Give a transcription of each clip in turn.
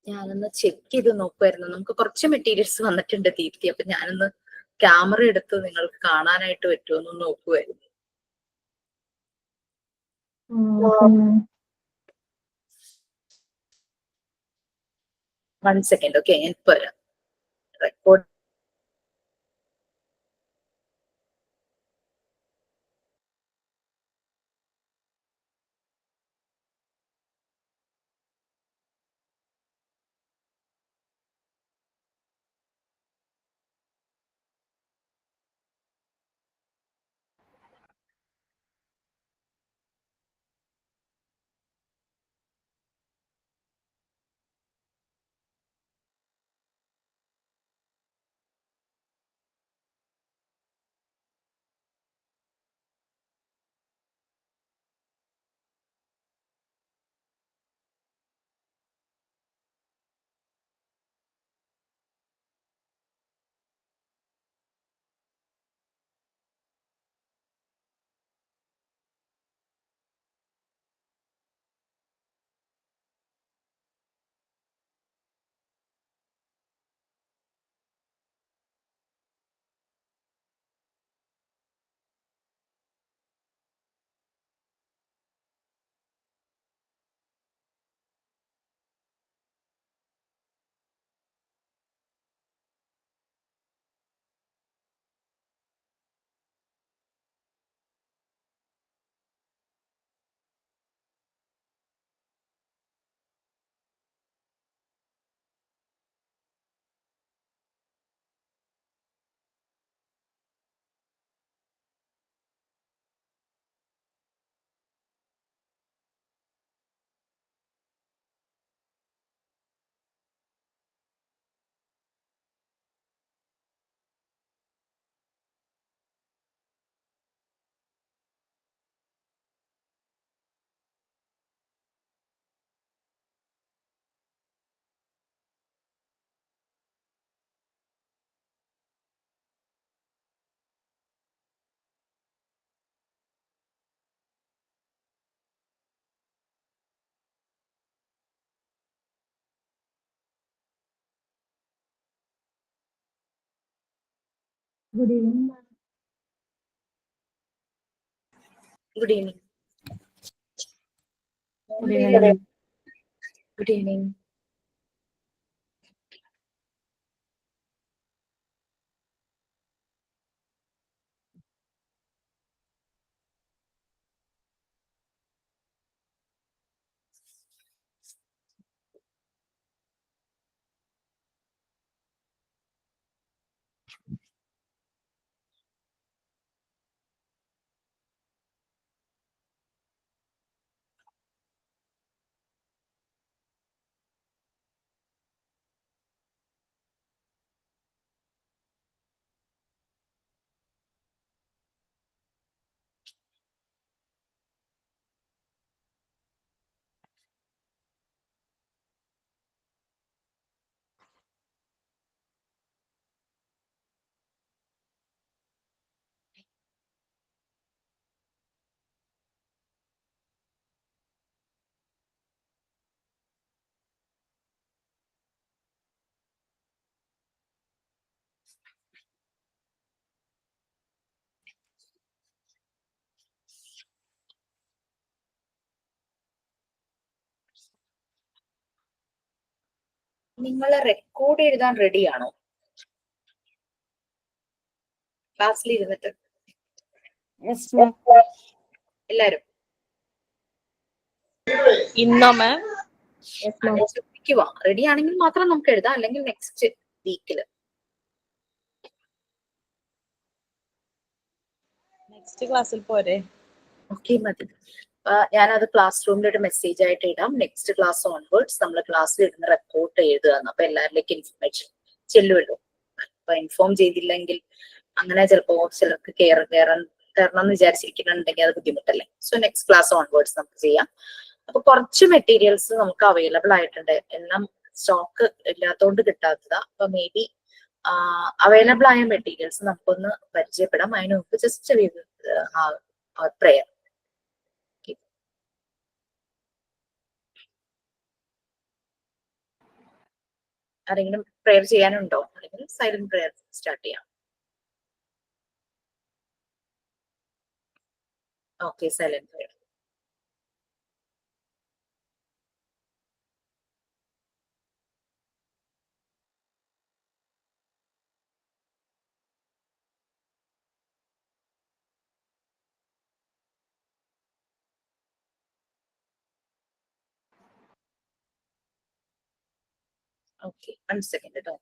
ഞാനൊന്ന് ചെക്ക് ചെയ്ത് നോക്കുമായിരുന്നു. നമുക്ക് കുറച്ച് മെറ്റീരിയൽസ് വന്നിട്ടുണ്ട് ദീപ്തി. അപ്പൊ ഞാനൊന്ന് ക്യാമറ എടുത്ത് നിങ്ങൾക്ക് കാണാനായിട്ട് പറ്റുമോ നോക്കുമായിരുന്നു. 1 second. ഓക്കെ, ഞാൻ ഇപ്പൊ വരാം. Record Good evening. Good evening. Good evening. Good evening. നിങ്ങളെ റെക്കോർഡ് എഴുതാൻ റെഡിയാണോ? ക്ലാസ്സിൽ ഇരുന്നിട്ട് Yes, ma'am. എല്ലാരും ഇന്നോ മാം? Yes, ma'am. റെഡി ആണെങ്കിൽ മാത്രം നമുക്ക് എഴുതാം, അല്ലെങ്കിൽ നെക്സ്റ്റ് വീക്കില്. നെക്സ്റ്റ് ക്ലാസ്സിൽ പോരെ? ഓക്കെ, മതി. ഞാനത് ക്ലാസ് റൂമിൽ ഒരു മെസ്സേജ് ആയിട്ട് ഇടാം. നെക്സ്റ്റ് ക്ലാസ് ഓൺവേർഡ്സ് നമ്മൾ ക്ലാസ്സിൽ ഇരുന്ന് റെക്കോർഡ് എഴുതുകയാണ്. അപ്പൊ എല്ലാവരിലേക്കും ഇൻഫർമേഷൻ ചെല്ലുമല്ലോ. അപ്പൊ ഇൻഫോം ചെയ്തില്ലെങ്കിൽ അങ്ങനെ ചിലപ്പോ ചിലർക്ക് കയറണം എന്ന് വിചാരിച്ചിരിക്കുന്നുണ്ടെങ്കിൽ അത് ബുദ്ധിമുട്ടല്ലേ. സോ നെക്സ്റ്റ് ക്ലാസ് ഓൺവേർഡ്സ് നമുക്ക് ചെയ്യാം. അപ്പൊ കുറച്ച് മെറ്റീരിയൽസ് നമുക്ക് അവൈലബിൾ ആയിട്ടുണ്ട്. എല്ലാം സ്റ്റോക്ക് ഇല്ലാത്തതുകൊണ്ട് കിട്ടാത്തതാ. അപ്പൊ മേ ബി അവൈലബിൾ ആയ മെറ്റീരിയൽസ് നമുക്കൊന്ന് പരിചയപ്പെടാം. അതിന് മുമ്പ് ജസ്റ്റ് പ്രയർ. ആരെങ്കിലും പ്രെയർ ചെയ്യാനുണ്ടോ? അല്ലെങ്കിൽ സൈലന്റ് പ്രെയർ സ്റ്റാർട്ട് ചെയ്യാം. Okay, silent prayer. Okay, 1 second കേട്ടോ.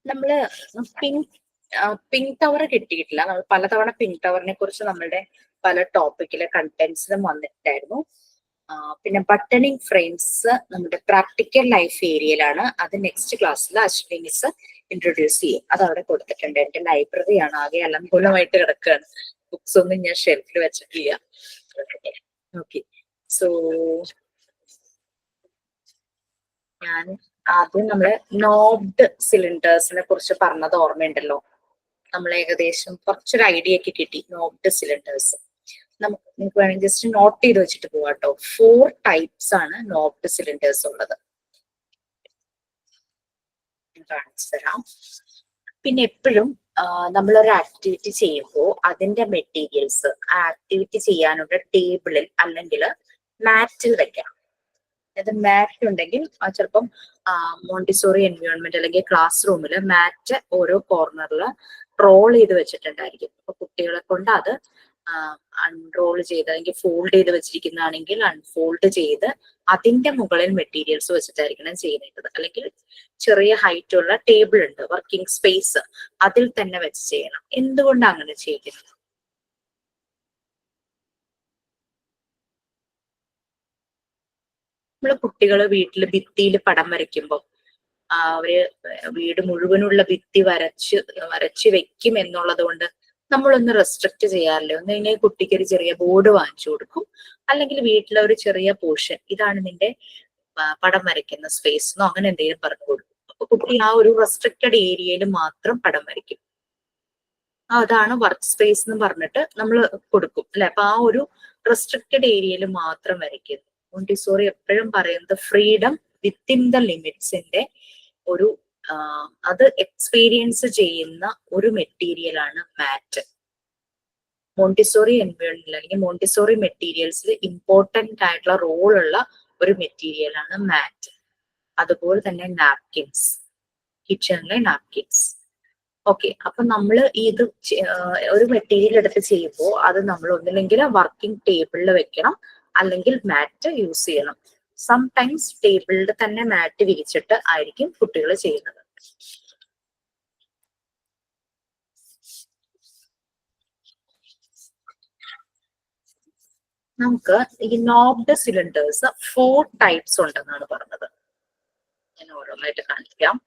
നമ്മള് പിങ്ക് ടവർ കിട്ടിയിട്ടില്ല. നമ്മൾ പലതവണ പിങ്ക് ടവറിനെ കുറിച്ച് നമ്മളുടെ പല ടോപ്പിക്കിലെ കണ്ടന്റ്സിലും വന്നിട്ടായിരുന്നു. പിന്നെ ബട്ടണിങ് ഫ്രെയിംസ് നമ്മുടെ പ്രാക്ടിക്കൽ ലൈഫ് ഏരിയയിലാണ്. അത് നെക്സ്റ്റ് ക്ലാസ്സിൽ അശ്വിനി മിസ് ഇൻട്രൊഡ്യൂസ് ചെയ്യും. അത് അവിടെ കൊടുത്തിട്ടുണ്ട്. എന്റെ ലൈബ്രറിയാണ് ആകെ അലങ്കോലമായിട്ട് കിടക്കുകയാണ്. ബുക്സ് ഒന്നും ഞാൻ ഷെൽഫിൽ വെച്ചിട്ടില്ല. ഓക്കെ, സോ ഞാൻ ആദ്യം നമ്മള് നോബ്ഡ് സിലിണ്ടേഴ്സിനെ കുറിച്ച് പറഞ്ഞത് ഓർമ്മയുണ്ടല്ലോ. നമ്മൾ ഏകദേശം കുറച്ചൊരു ഐഡിയ ഒക്കെ കിട്ടി. നോബ്ഡ് സിലിണ്ടേഴ്സ് നിങ്ങൾക്ക് വേണമെങ്കിൽ ജസ്റ്റ് നോട്ട് ചെയ്ത് വെച്ചിട്ട് പോവാം കേട്ടോ. 4 ടൈപ്സ് ആണ് നോബ്ഡ് സിലിണ്ടേഴ്സ് ഉള്ളത്. കാണിച്ചു തരാം. പിന്നെ എപ്പോഴും നമ്മളൊരു ആക്ടിവിറ്റി ചെയ്യുമ്പോൾ അതിന്റെ മെറ്റീരിയൽസ് ആ ആക്ടിവിറ്റി ചെയ്യാനുള്ള ടേബിളിൽ അല്ലെങ്കിൽ മാറ്റിൽ വെക്കാം. അതായത് മാറ്റ് ഉണ്ടെങ്കിൽ ചിലപ്പം മോണ്ടിസോറി എൻവയോൺമെന്റ് അല്ലെങ്കിൽ ക്ലാസ് റൂമിൽ മാറ്റ് ഓരോ കോർണറിൽ റോൾ ചെയ്ത് വെച്ചിട്ടുണ്ടായിരിക്കും. അപ്പൊ കുട്ടികളെ കൊണ്ട് അത് അൺറോൾ ചെയ്ത് അല്ലെങ്കിൽ ഫോൾഡ് ചെയ്ത് വെച്ചിരിക്കുന്നതാണെങ്കിൽ അൺഫോൾഡ് ചെയ്ത് അതിന്റെ മുകളിൽ മെറ്റീരിയൽസ് വെച്ചിട്ടായിരിക്കണം ചെയ്യുന്നത്. അല്ലെങ്കിൽ ചെറിയ ഹൈറ്റ് ഉള്ള ടേബിൾ ഉണ്ട്, വർക്കിംഗ് സ്പേസ്, അതിൽ തന്നെ വെച്ച് ചെയ്യണം. എന്തുകൊണ്ടാണ് അങ്ങനെ ചെയ്യുന്നത്? നമ്മള് കുട്ടികള് വീട്ടില് ഭിത്തിയിൽ പടം വരയ്ക്കുമ്പോൾ അവര് വീട് മുഴുവനുള്ള ഭിത്തി വരച്ച് വെക്കും എന്നുള്ളത് കൊണ്ട് നമ്മളൊന്ന് റെസ്ട്രിക്ട് ചെയ്യാറില്ല. ഒന്ന് കഴിഞ്ഞാൽ കുട്ടിക്ക് ഒരു ചെറിയ ബോർഡ് വാങ്ങിച്ചു കൊടുക്കും, അല്ലെങ്കിൽ വീട്ടിലെ ഒരു ചെറിയ പോർഷൻ ഇതാണ് നിന്റെ പടം വരയ്ക്കുന്ന സ്പേസ് എന്നോ അങ്ങനെ എന്തെങ്കിലും പറഞ്ഞു കൊടുക്കും. അപ്പൊ കുട്ടി ആ ഒരു റെസ്ട്രിക്റ്റഡ് ഏരിയയിൽ മാത്രം പടം വരയ്ക്കും. അതാണ് വർക്ക് സ്പേസ് എന്ന് പറഞ്ഞിട്ട് നമ്മൾ കൊടുക്കും അല്ലെ. അപ്പൊ ആ ഒരു റെസ്ട്രിക്റ്റഡ് ഏരിയയിൽ മാത്രം വരയ്ക്കുന്നു. മോണ്ടിസോറി എപ്പോഴും പറയുന്നത് ഫ്രീഡം വിത്തിൻ ദ ലിമിറ്റ്സിന്റെ ഒരു അത് എക്സ്പീരിയൻസ് ചെയ്യുന്ന ഒരു മെറ്റീരിയൽ ആണ് മാറ്റ്. മോണ്ടിസോറി എൻവയോൺമെന്റ് അല്ലെങ്കിൽ മോണ്ടിസോറി മെറ്റീരിയൽസിൽ ഇമ്പോർട്ടന്റ് ആയിട്ടുള്ള റോളുള്ള ഒരു മെറ്റീരിയൽ ആണ് മാറ്റ്. അതുപോലെ തന്നെ നാപ്കിൻസ്, കിച്ചണിലെ നാപ്കിൻസ്. ഓക്കെ, അപ്പൊ നമ്മൾ ഇത് ഒരു മെറ്റീരിയൽ എടുത്ത് ചെയ്യുമ്പോൾ അത് നമ്മൾ ഒന്നില്ലെങ്കിൽ വർക്കിംഗ് ടേബിളിൽ വെക്കണം, അല്ലെങ്കിൽ മാറ്റ് യൂസ് ചെയ്യണം. സംടൈംസ് ടേബിളിൽ തന്നെ മാറ്റ് വിരിച്ചിട്ട് ആയിരിക്കും കുട്ടികൾ ചെയ്യുന്നത്. നമുക്ക് ഈ നോബ്ഡ് സിലിണ്ടേഴ്സ് 4 ടൈപ്സ് ഉണ്ടെന്നാണ് പറഞ്ഞത്. ഞാൻ ഓരോന്നായിട്ട് കാണിക്കാം.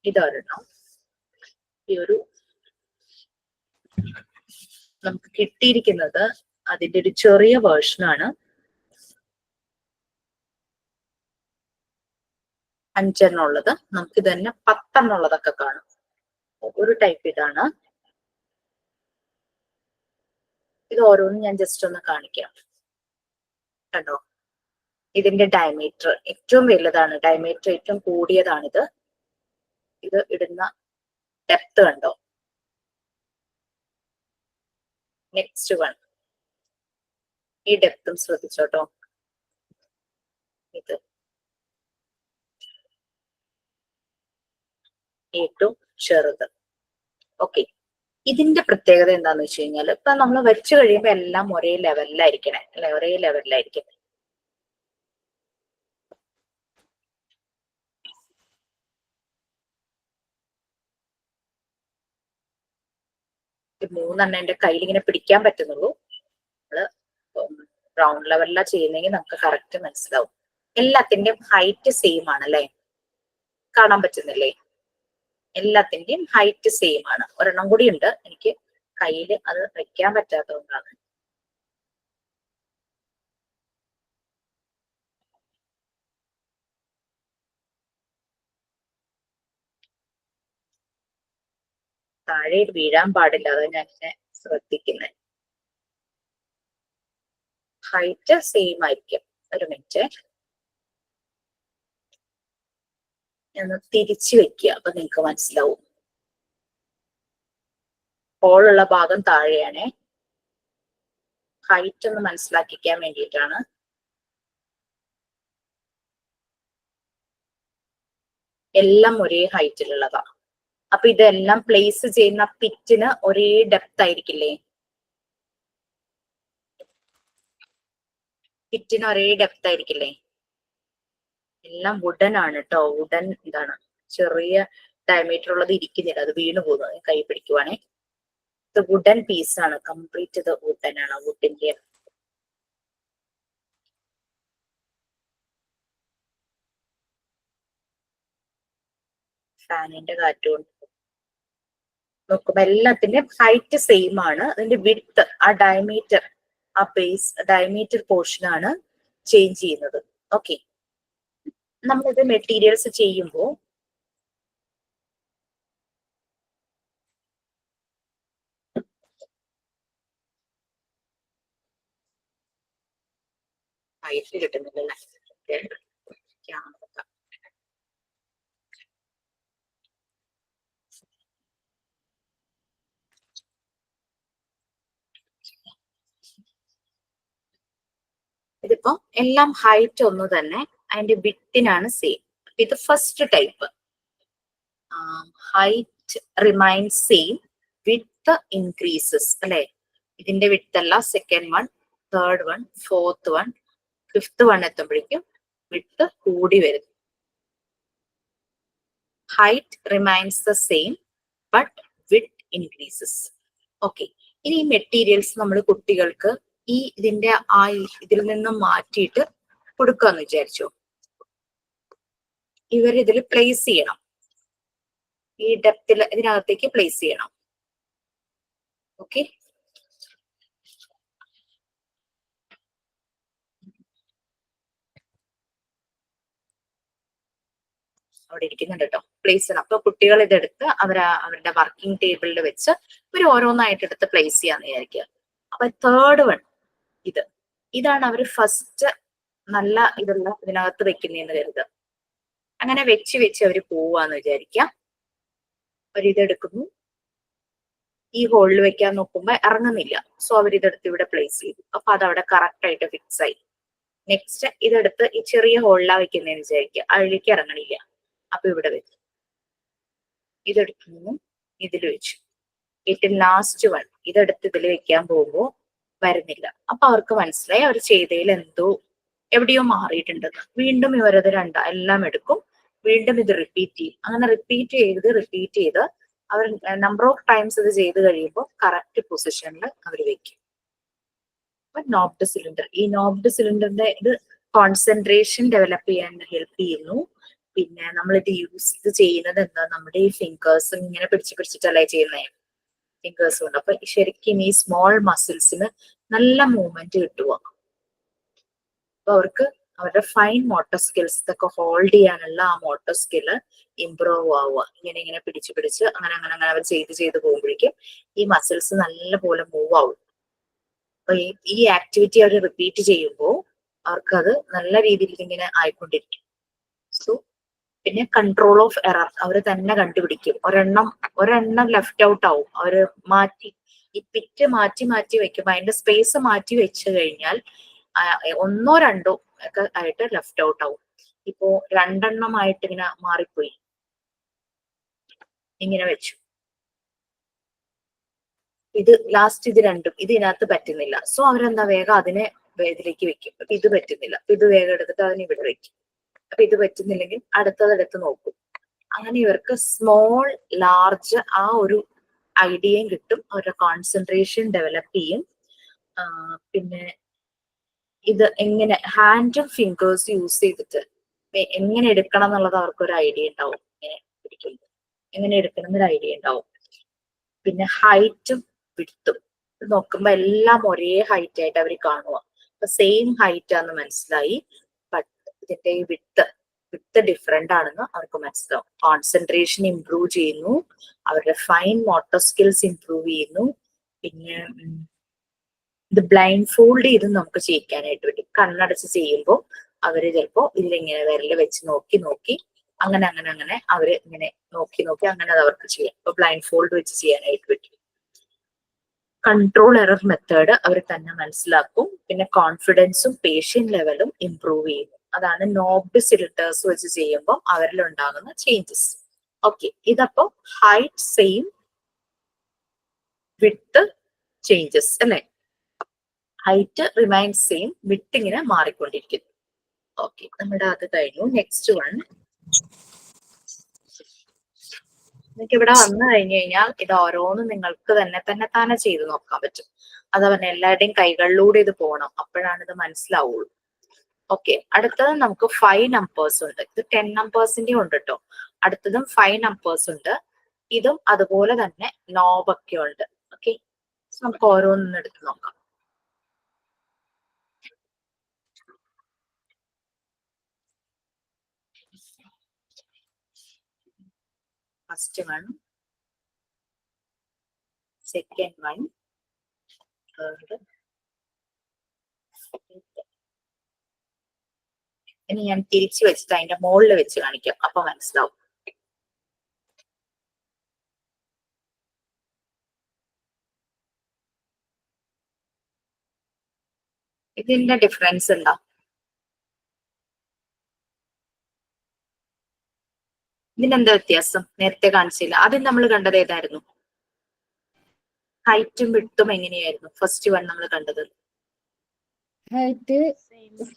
ഇതൊരെണ്ണം. ഈ ഒരു നമുക്ക് കിട്ടിയിരിക്കുന്നത് അതിന്റെ ഒരു ചെറിയ വേർഷനാണ്. 5 എണ്ണം ഉള്ളത്. നമുക്ക് ഇത് തന്നെ 10 എണ്ണം ഉള്ളതൊക്കെ കാണും. ഒരു ടൈപ്പ് ഇതാണ്. ഇത് ഓരോന്നും ഞാൻ ജസ്റ്റ് ഒന്ന് കാണിക്കാം. കണ്ടോ, ഇതിന്റെ ഡയമീറ്റർ ഏറ്റവും വലുതാണ്, ഡയമീറ്റർ ഏറ്റവും കൂടിയതാണിത്. ഇത് ഇടുന്ന ഡെപ്ത് കണ്ടോ. നെക്സ്റ്റ് വൺ, ഈ ഡെപ്തും ശ്രദ്ധിച്ചോട്ടോ. ഇത് ഏറ്റവും ചെറുത്. ഓക്കെ, ഇതിന്റെ പ്രത്യേകത എന്താന്ന് വെച്ച് കഴിഞ്ഞാൽ ഇപ്പൊ നമ്മൾ വെച്ച് കഴിയുമ്പോൾ എല്ലാം ഒരേ ലെവലിലായിരിക്കണേ അല്ലെ, ഒരേ ലെവലിലായിരിക്കും. മൂന്നെണ്ണം എന്റെ കയ്യിൽ ഇങ്ങനെ പിടിക്കാൻ പറ്റുന്നുള്ളൂ. നമ്മള് ഗ്രൗണ്ട് ലെവലിലാണ് ചെയ്യുന്നെങ്കിൽ നമുക്ക് കറക്റ്റ് മനസ്സിലാവും. എല്ലാത്തിന്റെയും ഹൈറ്റ് സെയിം ആണ് അല്ലെ, കാണാൻ പറ്റുന്നില്ലേ? എല്ലാത്തിന്റെയും ഹൈറ്റ് സെയിം ആണ്. ഒരെണ്ണം കൂടി ഉണ്ട്, എനിക്ക് കയ്യിൽ അത് വെക്കാൻ പറ്റാത്തതുകൊണ്ടാണ്. താഴെ വീഴാൻ പാടില്ല, അത് ഞാൻ ശ്രദ്ധിക്കുന്നത്. ഹൈറ്റ് സെയിം ആയിരിക്കും. ഒരു മിനിറ്റ്, ഒന്ന് തിരിച്ചു വെക്കുക, അപ്പൊ നിങ്ങൾക്ക് മനസ്സിലാവും. ഹോളുള്ള ഭാഗം താഴെയാണ്. ഹൈറ്റ് ഒന്ന് മനസ്സിലാക്കിക്കാൻ വേണ്ടിയിട്ടാണ്. എല്ലാം ഒരേ ഹൈറ്റിലുള്ളതാ. അപ്പൊ ഇതെല്ലാം പ്ലേസ് ചെയ്യുന്ന പിറ്റിന് ഒരേ ഡെപ്ത് ആയിരിക്കില്ലേ? പിറ്റിന് ഒരേ ഡെപ്ത് ആയിരിക്കില്ലേ? എല്ലാം വുഡൻ ആണ് കേട്ടോ. വുഡൻ എന്താണ്, ചെറിയ ഡയമീറ്റർ ഉള്ളത് ഇരിക്കുന്നില്ല, അത് വീണ് പോകുന്നത്. കൈ പിടിക്കുവാണേ. ഇത് വുഡൻ പീസാണ്, കംപ്ലീറ്റ് ഇത് വുഡൻ ആണ്. വുഡിന്റെ ഫാനിന്റെ കാറ്റുകൊണ്ട് നോക്കുമ്പോ എല്ലാത്തിന്റെ ഹൈറ്റ് സെയിം ആണ്. അതിന്റെ വിഡ്ത്ത്, ആ ഡയമീറ്റർ, ആ ബേസ് ഡയമീറ്റർ പോർഷൻ ആണ് ചേഞ്ച് ചെയ്യുന്നത്. ഓക്കെ, നമ്മളിത് മെറ്റീരിയൽസ് ചെയ്യുമ്പോൾ ഹൈറ്റ് കിട്ടുന്നില്ല. ഇതിപ്പോ എല്ലാം ഹൈറ്റ് ഒന്ന് തന്നെ, അതിന്റെ വിഡ്ത്തിനാണ് സെയിം. ഇത് first type. Height remains same, width increases അല്ലെ? ഇതിന്റെ വിഡ്ത്ത് അല്ല, second one, third one, fourth one, fifth one എത്തുമ്പോഴേക്കും വിഡ്ത്ത് കൂടി വരുന്നു. Height remains the same but width increases. Okay, ഇനി ഈ മെറ്റീരിയൽസ് നമ്മൾ കുട്ടികൾക്ക് ഇതിന്റെ ഇതിൽ നിന്നും മാറ്റിയിട്ട് കൊടുക്കാന്ന് വിചാരിച്ചു. ഇവരിതിൽ പ്ലേസ് ചെയ്യണം, ഈ ഡെപ്തിൽ ഇതിനകത്തേക്ക് പ്ലേസ് ചെയ്യണം. ഓക്കെ, അവിടെ ഇരിക്കുന്നുണ്ട് കേട്ടോ, പ്ലേസ് ചെയ്യണം. അപ്പൊ കുട്ടികൾ ഇതെടുത്ത് അവരുടെ വർക്കിംഗ് ടേബിളിൽ വെച്ച് ഇവർ ഓരോന്നായിട്ട് എടുത്ത് പ്ലേസ് ചെയ്യാന്ന് വിചാരിക്കുക. അപ്പൊ തേർഡ് വൺ, ഇതാണ് അവർ ഫസ്റ്റ് നല്ല ഇതുള്ള ഇതിനകത്ത് വെക്കുന്നതെന്ന് കരുതുക. അങ്ങനെ വെച്ച് വെച്ച് അവർ പോവാന്ന് വിചാരിക്കാം. അവരിതെടുക്കുന്നു, ഈ ഹോളിൽ വെക്കാൻ നോക്കുമ്പോ ഇറങ്ങുന്നില്ല. സോ അവരിതെടുത്ത് ഇവിടെ പ്ലേസ് ചെയ്തു. അപ്പൊ അതവിടെ കറക്റ്റ് ആയിട്ട് ഫിക്സ് ആയി. നെക്സ്റ്റ് ഇതെടുത്ത് ഈ ചെറിയ ഹോളിലാ വെക്കുന്നതെന്ന് വിചാരിക്കുക, അതിലേക്ക് ഇറങ്ങണില്ല. അപ്പൊ ഇവിടെ വെച്ചു, ഇതെടുക്കുന്നു, ഇതിൽ വെച്ചു. ഏറ്റവും ലാസ്റ്റ് വൺ ഇതെടുത്ത് ഇതിൽ വെക്കാൻ പോകുമ്പോ വരുന്നില്ല. അപ്പൊ അവർക്ക് മനസ്സിലായി അവർ ചെയ്തതിൽ എന്തോ എവിടെയോ മാറിയിട്ടുണ്ടെന്ന്. വീണ്ടും ഇവരത് എല്ലാം എടുക്കും, വീണ്ടും ഇത് റിപ്പീറ്റ് ചെയ്യും. അങ്ങനെ റിപ്പീറ്റ് ചെയ്ത് അവർ നമ്പർ ഓഫ് ടൈംസ് ഇത് ചെയ്ത് കഴിയുമ്പോൾ കറക്റ്റ് പൊസിഷനിൽ അവർ വെക്കും. നോബ്ഡ് സിലിണ്ടർ, ഈ നോബ്ഡ് സിലിണ്ടറിന്റെ ഇത് കോൺസെൻട്രേഷൻ ഡെവലപ്പ് ചെയ്യാൻ ഹെൽപ്പ് ചെയ്യുന്നു. പിന്നെ നമ്മൾ ഇത് ചെയ്യുന്നത് എന്താ, നമ്മുടെ ഈ ഫിംഗേഴ്സ് ഇങ്ങനെ പിടിച്ചിട്ടല്ലേ ചെയ്യുന്നത്, ഫിംഗേഴ്സ് കൊണ്ട്. അപ്പൊ ശരിക്കും ഈ സ്മോൾ മസിൽസിന് നല്ല മൂവ്മെന്റ് കിട്ടുക. അപ്പൊ അവർക്ക് അവരുടെ ഫൈൻ മോട്ടോർ സ്കിൽസ് ഇതൊക്കെ ഹോൾഡ് ചെയ്യാനുള്ള ആ മോട്ടോർ സ്കില്ല് ഇംപ്രൂവ് ആവുക. ഇങ്ങനെ പിടിച്ച് അങ്ങനെ അവർ ചെയ്ത് പോകുമ്പോഴേക്കും ഈ മസിൽസ് നല്ലപോലെ മൂവ് ആവും. അപ്പൊ ഈ ആക്ടിവിറ്റി അവർ റിപ്പീറ്റ് ചെയ്യുമ്പോൾ അവർക്ക് അത് നല്ല രീതിയിൽ ഇങ്ങനെ ആയിക്കൊണ്ടിരിക്കും. സോ പിന്നെ കൺട്രോൾ ഓഫ് എറർ അവർ തന്നെ കണ്ടുപിടിക്കും. ഒരെണ്ണം ലെഫ്റ്റ് ഔട്ട് ആവും. അവര് ഈ പിറ്റ് മാറ്റി വെക്കും. അതിന്റെ സ്പേസ് മാറ്റി വെച്ച് കഴിഞ്ഞാൽ ഒന്നോ രണ്ടോ ഒക്കെ ആയിട്ട് ലെഫ്റ്റ് ഔട്ട് ആവും. ഇപ്പോ രണ്ടെണ്ണമായിട്ട് ഇങ്ങനെ മാറിപ്പോയി, ഇങ്ങനെ വെച്ചു. ഇത് ലാസ്റ്റ് ഇത് രണ്ടും ഇതിനകത്ത് പറ്റുന്നില്ല. സോ അവരെന്താ വേഗം അതിനെ ഇതിലേക്ക് വെക്കും. അപ്പൊ ഇത് പറ്റുന്നില്ല, അപ്പൊ ഇത് വേഗം എടുത്തിട്ട് അതിനെ ഇവിടെ വെക്കും. അപ്പൊ ഇത് പറ്റുന്നില്ലെങ്കിൽ അടുത്തതെടുത്ത് നോക്കും. അങ്ങനെ ഇവർക്ക് സ്മോൾ ലാർജ് ആ ഒരു ഐഡിയയും കിട്ടും. അവരുടെ കോൺസെൻട്രേഷൻ ഡെവലപ്പ് ചെയ്യും. പിന്നെ ഇത് എങ്ങനെ ഹാൻഡും ഫിംഗേഴ്സ് യൂസ് ചെയ്തിട്ട് എങ്ങനെ എടുക്കണം എന്നുള്ളത് അവർക്കൊരു ഐഡിയ ഉണ്ടാവും. ഇങ്ങനെ പിടിക്കുന്നത് എങ്ങനെ എടുക്കണം എന്നൊരു ഐഡിയ ഉണ്ടാവും. പിന്നെ ഹൈറ്റും വിഡ്ത്തും നോക്കുമ്പോ എല്ലാം ഒരേ ഹൈറ്റ് ആയിട്ട് അവർ കാണുക. അപ്പൊ സെയിം ഹൈറ്റ് ആണെന്ന് മനസ്സിലായി. ബട്ട് ഇതിന്റെ വിഡ്ത്ത് ഡിഫറെന്റ് ആണെന്ന് അവർക്ക് മനസ്സിലാവും. കോൺസെൻട്രേഷൻ ഇംപ്രൂവ് ചെയ്യുന്നു, അവരുടെ ഫൈൻ മോട്ടോർ സ്കിൽസ് ഇംപ്രൂവ് ചെയ്യുന്നു. പിന്നെ ഇത് ബ്ലൈൻഡ് ഫോൾഡ് ചെയ്ത് നമുക്ക് ചെയ്യിക്കാനായിട്ട് പറ്റും. കണ്ണടച്ച് ചെയ്യുമ്പോൾ അവര് ചിലപ്പോ ഇതിലിങ്ങനെ വിരല് വെച്ച് നോക്കി നോക്കി അങ്ങനെ അങ്ങനെ അങ്ങനെ അവര് ഇങ്ങനെ നോക്കി നോക്കി അങ്ങനെ അത് അവർക്ക് ചെയ്യാം. ഇപ്പൊ ബ്ലൈൻഡ് ഫോൾഡ് വെച്ച് ചെയ്യാനായിട്ട് പറ്റും. കൺട്രോൾ എറർ മെത്തേഡ് അവർ തന്നെ മനസ്സിലാക്കും. പിന്നെ കോൺഫിഡൻസും പേഷ്യൻ ലെവലും ഇംപ്രൂവ് ചെയ്യുന്നു. അതാണ് നോബ്ഡ് സിലിണ്ടേഴ്സ് വെച്ച് ചെയ്യുമ്പോൾ അവരിൽ ഉണ്ടാകുന്ന ചേഞ്ചസ്. ഓക്കെ, ഇതപ്പോ ഹൈറ്റ് സെയിം വിഡ്ത്ത് ചേഞ്ചസ് അല്ലെ. ഹൈറ്റ് റിമൈൻസ് സെയിം, വിഡ്ത്ത് ഇങ്ങനെ മാറിക്കൊണ്ടിരിക്കുന്നു. ഓക്കെ, നമ്മുടെ അത് കഴിഞ്ഞു. നെക്സ്റ്റ് വൺ, നിങ്ങൾക്ക് ഇവിടെ വന്നു കഴിഞ്ഞു കഴിഞ്ഞാൽ ഇത് ഓരോന്നും നിങ്ങൾക്ക് തന്നെ ചെയ്ത് നോക്കാൻ പറ്റും. അത് പറഞ്ഞ എല്ലാവരുടെയും കൈകളിലൂടെ ഇത് പോകണം, അപ്പോഴാണ് ഇത് മനസ്സിലാവുള്ളൂ. ഓക്കെ, അടുത്തത് നമുക്ക് 5 നമ്പേഴ്സ് ഉണ്ട്. ഇത് 10 നമ്പേഴ്സിന്റെ ഉണ്ട് കേട്ടോ. അടുത്തതും 5 നമ്പേഴ്സ് ഉണ്ട്. ഇതും അതുപോലെ തന്നെ നോബൊക്കെ ഉണ്ട്. ഓക്കെ, നമുക്ക് ഓരോന്നും എടുത്ത് നോക്കാം. First one, second one, third. ഇനി ഞാൻ തിരിച്ചു വെച്ചിട്ട് അതിന്റെ മുകളിൽ വെച്ച് കാണിക്കാം, അപ്പൊ മനസ്സിലാവും. ഇതിന്റെ ഡിഫറൻസ് ഉണ്ടോ? ഇതിനെന്താ വ്യത്യാസം? നേരത്തെ കാണിച്ചില്ല. ആദ്യം നമ്മൾ കണ്ടത് ഏതായിരുന്നു? ഹൈറ്റും വിഡ്ത്തും എങ്ങനെയായിരുന്നു? ഫസ്റ്റ് വൺ നമ്മൾ കണ്ടത് ഹൈറ്റ്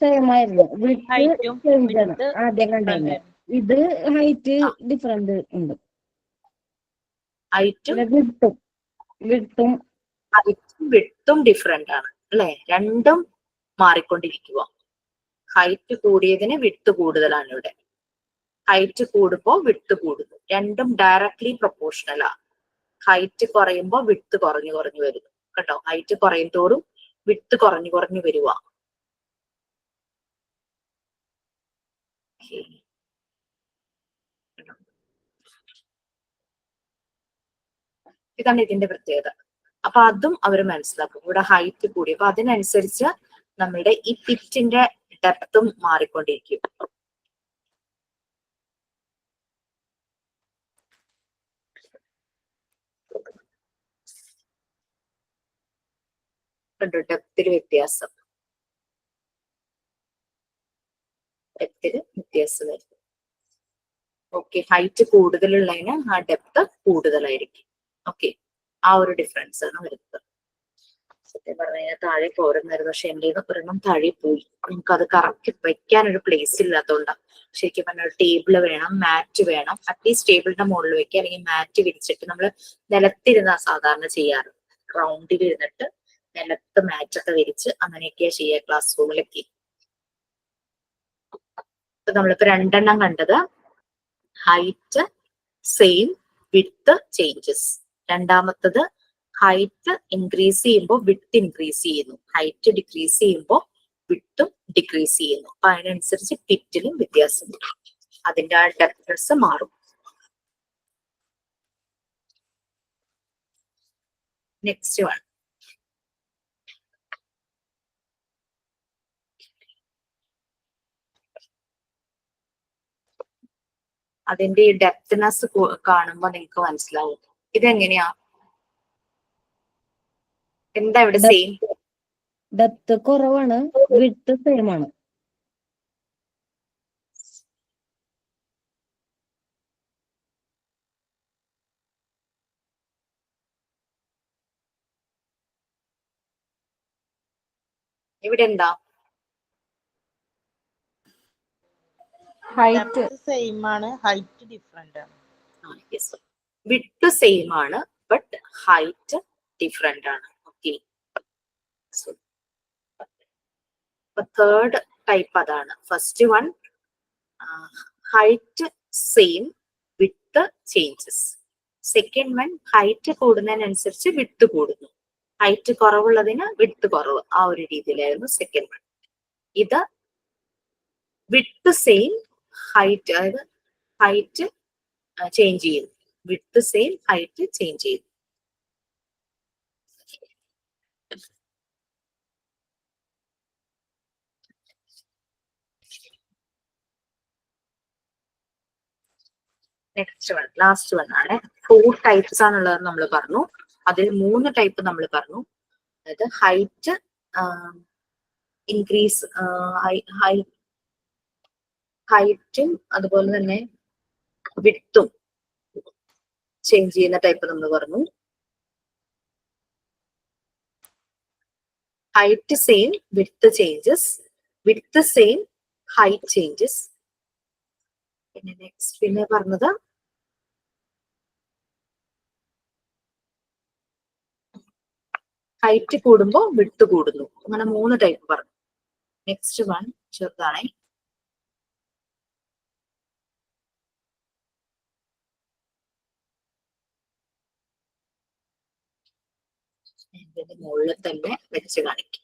സെയിം ആയിരുന്നു, വിഡ്ത്ത് ഹൈറ്റും ചേഞ്ച് ആണ് ആദ്യം കണ്ടത്. ഇത് ഹൈറ്റ് ഡിഫറെന്റ് ഉണ്ട്. ഹൈറ്റും വിഡ്ത്തും വിഡ്ത്തും ഡിഫറെന്റ് ആണ് അല്ലെ. രണ്ടും മാറിക്കൊണ്ടിരിക്കുക. ഹൈറ്റ് കൂടിയതിന് വിഡ്ത്ത് കൂടുതലാണ് ഇവിടെ. ഹൈറ്റ് കൂടുമ്പോ വിഡ്ത്ത് കൂടുന്നു. രണ്ടും ഡയറക്ട്ലി പ്രൊപ്പോർഷണൽ ആണ്. ഹൈറ്റ് കുറയുമ്പോ വിഡ്ത്ത് കുറഞ്ഞു കുറഞ്ഞു വരുന്നു കേട്ടോ. ഹൈറ്റ് കുറയും തോറും വിഡ്ത്ത് കുറഞ്ഞു കുറഞ്ഞു വരുക. ഇതാണ് ഇതിന്റെ പ്രത്യേകത. അപ്പൊ അതും അവർ മനസ്സിലാക്കും. ഇവിടെ ഹൈറ്റ് കൂടി, അപ്പൊ അതിനനുസരിച്ച് നമ്മളുടെ ഈ പിറ്റിന്റെ ഡെപ്തും മാറിക്കൊണ്ടിരിക്കും. കണ്ടോ, ഡെപ്തില് വ്യത്യാസം വരുന്നു. ഓക്കെ, ഹൈറ്റ് കൂടുതലുള്ളതിന് ആ ഡെപ്ത് കൂടുതലായിരിക്കും. ഓക്കെ, ആ ഒരു ഡിഫറൻസ് ആണ് വരുന്നത്. സത്യം പറഞ്ഞു കഴിഞ്ഞാൽ താഴെ പോരുന്നായിരുന്നു, പക്ഷെ എന്റെ ഒരെണ്ണം താഴെ പോയി. നമുക്ക് അത് കറക്റ്റ് വെക്കാൻ ഒരു പ്ലേസ് ഇല്ലാത്തതുകൊണ്ടാണ്. ശരിക്കും പറഞ്ഞാൽ ടേബിള് വേണം, മാറ്റ് വേണം. അറ്റ്ലീസ്റ്റ് ടേബിളിന്റെ മുകളിൽ വെക്കുക, അല്ലെങ്കിൽ മാറ്റ് വിരിച്ചിട്ട് നമ്മൾ നിലത്തിരുന്ന സാധാരണ ചെയ്യാറ്. റൗണ്ടിൽ ഇരുന്നിട്ട് നിലത്ത് മാറ്റൊക്കെ വിരിച്ച് അങ്ങനെയൊക്കെയാ ചെയ്യുക ക്ലാസ് റൂമിലൊക്കെ. ഇപ്പൊ നമ്മളിപ്പോ രണ്ടെണ്ണം കണ്ടത് ഹൈറ്റ് സെയിം വിഡ്ത്ത് ചേഞ്ചസ്. രണ്ടാമത്തത് ഹൈറ്റ് ഇൻക്രീസ് ചെയ്യുമ്പോൾ വിഡ്ത്ത് ഇൻക്രീസ് ചെയ്യുന്നു, ഹൈറ്റ് ഡിക്രീസ് ചെയ്യുമ്പോൾ വിഡ്ത്തും ഡിക്രീസ് ചെയ്യുന്നു. അപ്പൊ അതിനനുസരിച്ച് പിറ്റിലും വ്യത്യാസം വരും, അതിന്റെ ആ ഡെപ്തൻസ് മാറും. നെക്സ്റ്റ് വൺ, അതിന്റെ ഈ ഡെപ്ത്നെസ് കാണുമ്പോൾ നിങ്ങൾക്ക് മനസ്സിലാവും. ഇതെങ്ങനെയാ? എന്താ ഇവിടെ സെയിം? ഡെപ്ത് കുറവാണ്, വിഡ്ത്ത് സെയിം ആണ്. ഇവിടെ എന്താ? ഹൈറ്റ് സെയിം ആണ്, ഹൈറ്റ് ഡിഫറെന്റ് ആണ്. വിഡ്ത്ത് സെയിം ആണ്, ബട്ട് ഹൈറ്റ് ഡിഫറെന്റ് ആണ്. ഓക്കെ, തേർഡ് ടൈപ്പ് അതാണ്. First one height same width width changes. Second one height കൂടുന്നതിനനുസരിച്ച് വിഡ്ത്ത് കൂടുന്നു. ഹൈറ്റ് കുറവുള്ളതിന് വിഡ്ത്ത് കുറവ്. ആ ഒരു രീതിയിലായിരുന്നു സെക്കൻഡ് വൺ. ഇത് വിഡ്ത്ത് സെയിം ഹൈറ്റ്, അതായത് ഹൈറ്റ് ചേഞ്ച് ചെയ്യുന്നു. വിഡ്ത്ത് സെയിം ഹൈറ്റ് ചേഞ്ച് ചെയ്യുന്നു. നെക്സ്റ്റ് വൺ, ലാസ്റ്റ് വൺ ആണ്. 4 ടൈപ്സ് ആണുള്ളത് നമ്മൾ പറഞ്ഞു. അതിൽ 3 ടൈപ്പ് നമ്മൾ പറഞ്ഞു. അതായത് ഹൈറ്റ് ഇൻക്രീസ്, ഹൈറ്റും അതുപോലെ തന്നെ വിഡ്ത്തും ചേഞ്ച് ചെയ്യുന്ന ടൈപ്പ് നമ്മൾ പറഞ്ഞു. Height same, width changes. Width same, height changes. പിന്നെ നെക്സ്റ്റ് പിന്നെ പറഞ്ഞത് ഹൈറ്റ് കൂടുമ്പോൾ വിഡ്ത്ത് കൂടുന്നു. അങ്ങനെ 3 ടൈപ്പ് പറഞ്ഞു. നെക്സ്റ്റ് വൺ ചെറുതാണേ. ഇതിന്റെ മുകളിൽ തന്നെ വെച്ച് കാണിക്കും.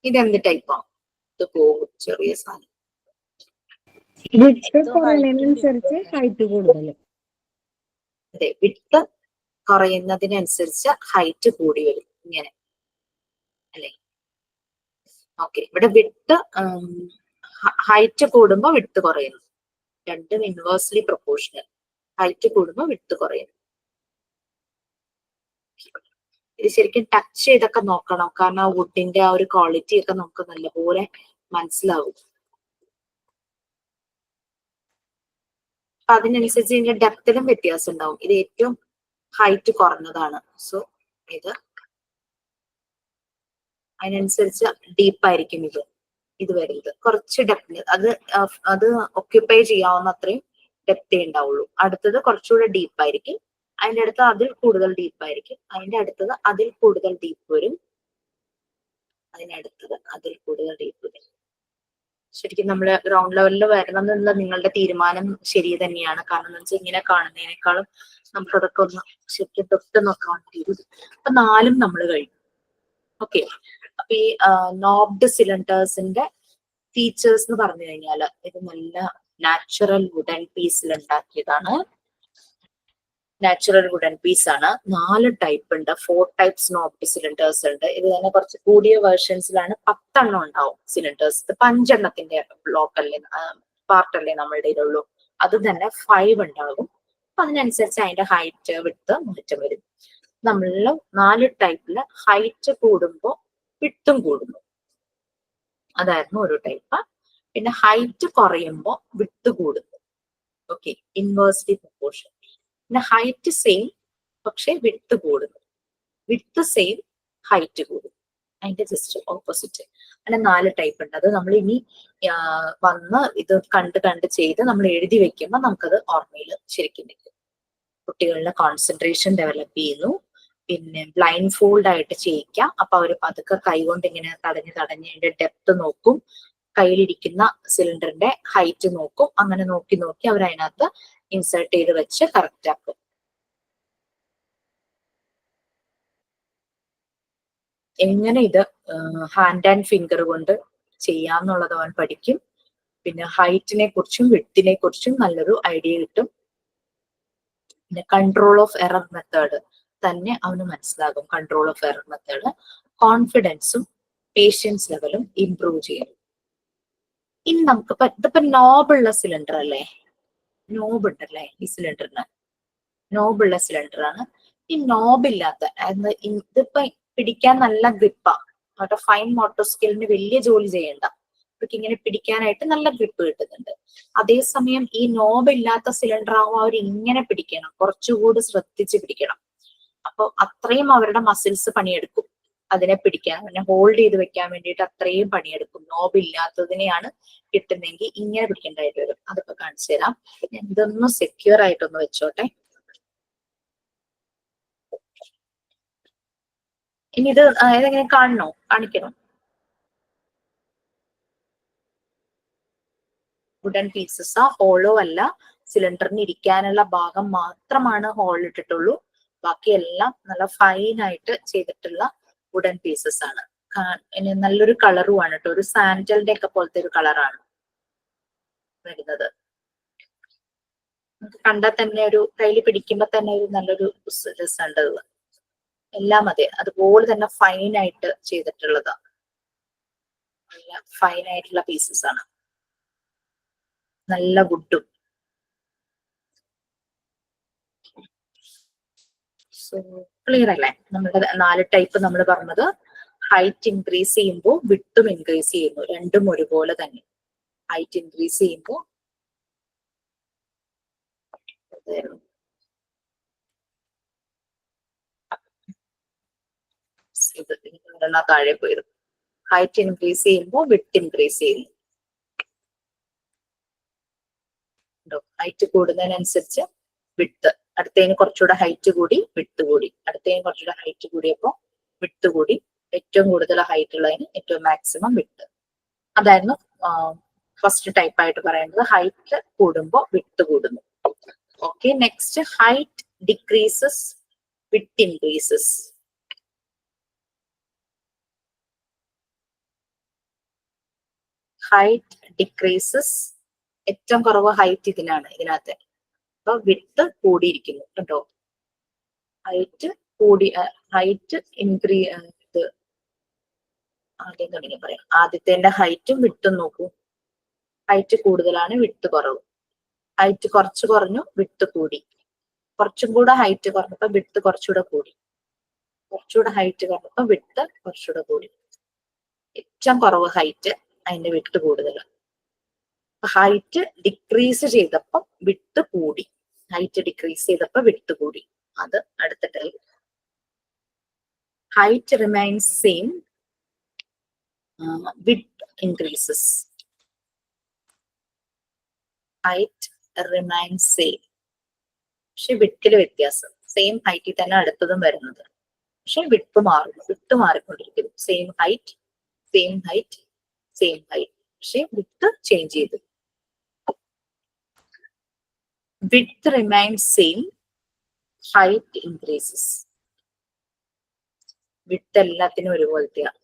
ഇതെന്ത് ടൈപ്പാ? ഇത് പോകും, ചെറിയ സാധനം. വിഡ്ത്ത് കുറയുന്നതിനനുസരിച്ച് ഹൈറ്റ് കൂടുതൽ. അതെ, വിഡ്ത്ത് കുറയുന്നതിനനുസരിച്ച് ഹൈറ്റ് കൂടി വരും. ഇങ്ങനെ അല്ലെ? ഓക്കെ, ഇവിടെ വിഡ്ത്ത് ഹൈറ്റ് കൂടുമ്പോൾ വിഡ്ത്ത് കുറയുന്നു. രണ്ടും ഇൻവേഴ്സ്ലി പ്രൊപ്പോർഷണൽ. ഹൈറ്റ് കൂടുമ്പോൾ വിഡ്ത്ത് കുറയുന്നു. ഇത് ശരിക്കും ടച്ച് ചെയ്തൊക്കെ നോക്കണം, കാരണം ആ വുഡിന്റെ ആ ഒരു ക്വാളിറ്റി ഒക്കെ നമുക്ക് നല്ലപോലെ മനസ്സിലാവും. അപ്പൊ അതിനനുസരിച്ച് ഇതിന്റെ ഡെപ്തിലും വ്യത്യാസം ഉണ്ടാവും. ഇത് ഏറ്റവും ഹൈറ്റ് കുറഞ്ഞതാണ്. സോ ഇത് അതിനനുസരിച്ച് ഡീപ്പായിരിക്കും ഇത് വരുന്നത്. കുറച്ച് ഡെപ്ത്, അത് ഒക്യുപ്പൈ ചെയ്യാവുന്ന അത്രയും ഡെപ്തേ ഉണ്ടാവുള്ളൂ. അടുത്തത് കുറച്ചുകൂടെ ഡീപ്പായിരിക്കും. അതിന്റെ അടുത്ത് അതിൽ കൂടുതൽ ഡീപ്പായിരിക്കും. അതിന്റെ അടുത്തത് അതിൽ കൂടുതൽ ഡീപ്പ് വരും. അതിനടുത്തത് അതിൽ കൂടുതൽ ഡീപ്പ് വരും. ശരിക്കും നമ്മള് ഗ്രൗണ്ട് ലെവലിൽ വരണം എന്നുള്ള നിങ്ങളുടെ തീരുമാനം ശരി തന്നെയാണ്. കാരണം എന്ന് വെച്ചാൽ ഇങ്ങനെ കാണുന്നതിനേക്കാളും നമുക്കതൊക്കെ ഒന്ന് ശരിക്കും തൊട്ട് നോക്കാൻ വേണ്ടി. അപ്പൊ 4 നമ്മൾ കഴിഞ്ഞു. ഓക്കെ, അപ്പൊ ഈ നോബ്ഡ് സിലിണ്ടേഴ്സിന്റെ ഫീച്ചേഴ്സ് എന്ന് പറഞ്ഞു കഴിഞ്ഞാൽ ഇത് നല്ല നാച്ചുറൽ വുഡൻ പീസിൽ ഉണ്ടാക്കിയതാണ്. നാച്ചുറൽ വുഡൻ പീസ് ആണ്. 4 ടൈപ്പ് ഉണ്ട്. 4 ടൈപ്സ് നോബ്ഡ് സിലിണ്ടേഴ്സ് ഉണ്ട്. ഇത് തന്നെ കുറച്ച് കൂടിയ വേർഷൻസിലാണ് 10 എണ്ണം ഉണ്ടാവും സിലിണ്ടേഴ്സ്. ഇത് 5 എണ്ണത്തിന്റെ ബ്ലോക്കല്ലേ പാർട്ടല്ലേ നമ്മളുടെ ഇതിലുള്ളൂ. അത് തന്നെ 5 ഉണ്ടാകും. അപ്പൊ അതിനനുസരിച്ച് അതിന്റെ ഹൈറ്റ് വിഡ്ത്ത് മാറ്റം വരും. നമ്മളിൽ 4 ടൈപ്പില് ഹൈറ്റ് കൂടുമ്പോൾ വിഡ്ത്തും കൂടുന്നു. അതായിരുന്നു ഒരു ടൈപ്പ്. പിന്നെ ഹൈറ്റ് കുറയുമ്പോൾ വിഡ്ത്ത് കൂടുന്നു. Okay, inversely proportion. പിന്നെ ഹൈറ്റ് സെയിം പക്ഷെ വിഡ്ത്ത് കൂടുന്നു. വിഡ്ത്ത് സെയിം, ഹൈറ്റ് കൂടുന്നു. അതിന്റെ ജസ്റ്റ് ഓപ്പോസിറ്റ്. അങ്ങനെ 4 ടൈപ്പ് ഉണ്ട്. അത് നമ്മൾ ഇനി വന്ന് ഇത് കണ്ട് ചെയ്ത് നമ്മൾ എഴുതി വെക്കുമ്പോൾ നമുക്കത് ഓർമ്മയിൽ ശരിക്കും നിൽക്കും. കുട്ടികളുടെ കോൺസെൻട്രേഷൻ ഡെവലപ്പ് ചെയ്യുന്നു. പിന്നെ ബ്ലൈൻഡ് ഫോൾഡ് ആയിട്ട് ചെയ്യിക്കാം. അപ്പൊ അവർ പതുക്കെ കൈകൊണ്ട് ഇങ്ങനെ തടഞ്ഞ് അതിന്റെ ഡെപ്ത് നോക്കും. കയ്യിലിരിക്കുന്ന സിലിണ്ടറിന്റെ ഹൈറ്റ് നോക്കും. അങ്ങനെ നോക്കി അവർ അതിനകത്ത് ഇൻസേർട്ട് ചെയ്ത് വെച്ച് കറക്റ്റ് ആക്കും. എങ്ങനെ ഇത് ഹാൻഡ് ആൻഡ് ഫിംഗർ കൊണ്ട് ചെയ്യാന്നുള്ളത് അവൻ പഠിക്കും. പിന്നെ ഹൈറ്റിനെ കുറിച്ചും വിഡ്ത്തിനെ കുറിച്ചും നല്ലൊരു ഐഡിയ കിട്ടും. പിന്നെ കൺട്രോൾ ഓഫ് എറർ മെത്തേഡ് തന്നെ അവന് മനസ്സിലാകും. കൺട്രോൾ ഓഫ് എറർ മെത്തേഡ് കോൺഫിഡൻസും പേഷ്യൻസ് ലെവലും ഇംപ്രൂവ് ചെയ്യും. ഇനി നമുക്ക് ഇതിപ്പോ നോബുള്ള സിലിണ്ടർ അല്ലേ? നോബ് ഉണ്ടല്ലേ ഈ സിലിണ്ടറിന്? നോബുള്ള സിലിണ്ടർ ആണ്. ഈ നോബില്ലാത്ത, ഇതിപ്പോ പിടിക്കാൻ നല്ല ഗ്രിപ്പാ. അവരുടെ ഫൈൻ മോട്ടോർ സ്കില്ലിന് വലിയ ജോലി ചെയ്യണ്ട. അവർക്ക് ഇങ്ങനെ പിടിക്കാനായിട്ട് നല്ല ഗ്രിപ്പ് കിട്ടുന്നുണ്ട്. അതേസമയം ഈ നോബ് ഇല്ലാത്ത സിലിണ്ടർ ആവുമ്പോൾ അവർ ഇങ്ങനെ പിടിക്കണം, കുറച്ചുകൂടി ശ്രദ്ധിച്ച് പിടിക്കണം. അപ്പൊ അത്രയും അവരുടെ മസിൽസ് പണിയെടുക്കും അതിനെ പിടിക്കാൻ, പിന്നെ ഹോൾഡ് ചെയ്ത് വെക്കാൻ വേണ്ടിയിട്ട് അത്രയും പണിയെടുക്കും. നോബ് ഇല്ലാത്തതിനെയാണ് കിട്ടുന്നെങ്കിൽ ഇങ്ങനെ പിടിക്കേണ്ടതായിട്ട് വരും. അതൊക്കെ കാണിച്ചു തരാം. ഞാൻ ഇതൊന്ന് സെക്യൂർ ആയിട്ടൊന്ന് വെച്ചോട്ടെ. ഇനി ഇത് ഏതെങ്ങനെ കാണിക്കണോ? വുഡൻ പീസസ് ആ ഹോളോ അല്ല, സിലിണ്ടറിന് ഇരിക്കാനുള്ള ഭാഗം മാത്രമാണ് ഹോൾ ഇട്ടിട്ടുള്ളൂ. ബാക്കി എല്ലാം നല്ല ഫൈൻ ആയിട്ട് ചെയ്തിട്ടുള്ള വുഡൻ പീസസ് ആണ്. നല്ലൊരു കളറുമാണ് കേട്ടോ, ഒരു സാൻഡലിന്റെ ഒക്കെ പോലത്തെ ഒരു കളറാണ് വരുന്നത്. കണ്ടാൽ തന്നെ ഒരു കയ്യിൽ പിടിക്കുമ്പോ തന്നെ ഒരു നല്ലൊരു രസമുണ്ട്. എല്ലാം അതെ അതുപോലെ തന്നെ ഫൈൻ ആയിട്ട് ചെയ്തിട്ടുള്ളതാണ്. നല്ല ഫൈൻ ആയിട്ടുള്ള പീസസ് ആണ്, നല്ല വുഡും. സോ ക്ലിയർ അല്ലേ? നമ്മുടെ 4 ടൈപ്പ് നമ്മൾ പറഞ്ഞത്. ഹൈറ്റ് ഇൻക്രീസ് ചെയ്യുമ്പോൾ വിട്ടും ഇൻക്രീസ് ചെയ്യുന്നു, രണ്ടും ഒരുപോലെ തന്നെ. ഹൈറ്റ് ഇൻക്രീസ് ചെയ്യുമ്പോൾ താഴെ പോയിരുന്നു. ഹൈറ്റ് ഇൻക്രീസ് ചെയ്യുമ്പോൾ വിട്ട് ഇൻക്രീസ് ചെയ്യുന്നു. ഹൈറ്റ് കൂടുന്നതിനനുസരിച്ച് വിട്ട്, അടുത്തതിന് കുറച്ചുകൂടെ ഹൈറ്റ് കൂടി വിട്ട് കൂടി, അടുത്തതിന് കുറച്ചുകൂടെ ഹൈറ്റ് കൂടിയപ്പോ വിട്ട് കൂടി, ഏറ്റവും കൂടുതൽ ഹൈറ്റ് ഉള്ളതിന് ഏറ്റവും മാക്സിമം വിട്ട്. അതായിരുന്നു ഫസ്റ്റ് ടൈപ്പ് ആയിട്ട് പറയുന്നത്. ഹൈറ്റ് കൂടുമ്പോൾ വിട്ട് കൂടുന്നു. ഓക്കെ, നെക്സ്റ്റ് ഹൈറ്റ് ഡിക്രീസസ് വിട്ട് ഇൻക്രീസസ്. ഹൈറ്റ് ഡിക്രീസസ്, ഏറ്റവും കുറവ് ഹൈറ്റ് ഇതിനാണ്, ഇതിനകത്ത്. അപ്പൊ വിട്ട് കൂടിയിരിക്കുന്നു കേട്ടോ. ഹൈറ്റ് കൂടി, ഹൈറ്റ് ഇത് ആദ്യം തുടങ്ങി പറയാം. ആദ്യത്തെ ഹൈറ്റും വിട്ടും നോക്കൂ. ഹൈറ്റ് കൂടുതലാണ്, വിട്ട് കുറവ്. ഹൈറ്റ് കുറച്ച് കുറഞ്ഞു, വിട്ട് കൂടി. കുറച്ചും കൂടെ ഹൈറ്റ് കുറഞ്ഞപ്പോ വിട്ട് കുറച്ചുകൂടെ കൂടി. കുറച്ചുകൂടെ ഹൈറ്റ് കുറഞ്ഞപ്പോ വിട്ട് കുറച്ചുകൂടെ കൂടി. ഏറ്റവും കുറവ് ഹൈറ്റ്, അതിന്റെ വിട്ട് കൂടുതൽ. ഹൈറ്റ് ഡിക്രീസ് ചെയ്തപ്പോ വിട്ട് കൂടി, ഹൈറ്റ് ഡിക്രീസ് ചെയ്തപ്പോ വിട്ട് കൂടി. അത് അടുത്ത ടൈപ്പ്. ഹൈറ്റ് റിമൈൻസ് സെയിം, വിട്ട് ഇൻക്രീസസ്. ഹൈറ്റ് റിമൈൻസ് സെയിം, പക്ഷെ വിട്ടില് വ്യത്യാസം. സെയിം ഹൈറ്റിൽ തന്നെ അടുത്തതും വരുന്നത്, പക്ഷെ വിട്ട് മാറുന്നു, വിട്ട് മാറിക്കൊണ്ടിരിക്കുന്നു. Same height same height same height, പക്ഷെ വിട്ട് ചേഞ്ച് ചെയ്തു. width remains same, height increases. width എല്ലാത്തിനും ഒരുപോലത്തെയാണ്,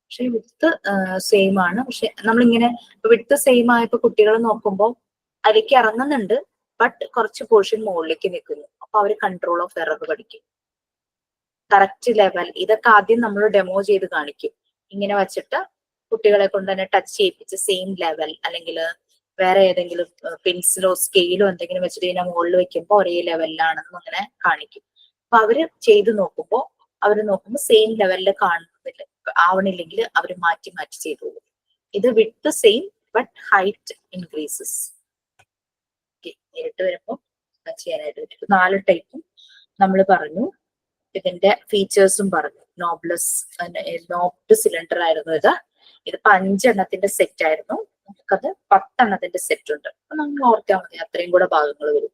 പക്ഷെ വിത്ത് സെയിം ആണ്. പക്ഷെ നമ്മളിങ്ങനെ വിത്ത് സെയിം ആയപ്പോ കുട്ടികൾ നോക്കുമ്പോൾ അതിലേക്ക് ഇറങ്ങുന്നുണ്ട്, ബട്ട് കുറച്ച് പോർഷൻ മുകളിലേക്ക് നിൽക്കുന്നു. അപ്പൊ അവര് കൺട്രോൾ ഓഫ് എറർ പഠിക്കും. കറക്റ്റ് ലെവൽ ഇതൊക്കെ ആദ്യം നമ്മൾ ഡെമോ ചെയ്ത് കാണിക്കും. ഇങ്ങനെ വെച്ചിട്ട് കുട്ടികളെ കൊണ്ട് തന്നെ ടച്ച് ചെയ്യിപ്പിച്ച് സെയിം ലെവൽ, അല്ലെങ്കിൽ വേറെ ഏതെങ്കിലും പെൻസിലോ സ്കെയിലോ എന്തെങ്കിലും വെച്ചിട്ട് ഇതിനെ മുകളിൽ വെക്കുമ്പോൾ ഒരേ ലെവലിലാണെന്നും അങ്ങനെ കാണിക്കും. അപ്പൊ അവര് ചെയ്ത് നോക്കുമ്പോൾ സെയിം ലെവലിൽ കാണുന്നില്ല, ആവണില്ലെങ്കിൽ അവര് മാറ്റി മാറ്റി ചെയ്തോളൂ. ഇത് with same but height increases. നേരിട്ട് വരുമ്പോൾ ചെയ്യാനായിട്ട് പറ്റും. 4 ടൈപ്പും നമ്മൾ പറഞ്ഞു. ഇതിന്റെ ഫീച്ചേഴ്സും പറഞ്ഞു. നോബ്ഡ് സിലിണ്ടർ ആയിരുന്നു ഇത്. ഇതിപ്പോ 5 എണ്ണത്തിന്റെ സെറ്റ് ആയിരുന്നു. നമുക്കത് 10 എണ്ണത്തിന്റെ സെറ്റ് ഉണ്ട്. അപ്പൊ നമ്മൾ ഓർത്താൽ മതി, അത്രയും കൂടെ ഭാഗങ്ങൾ വരും.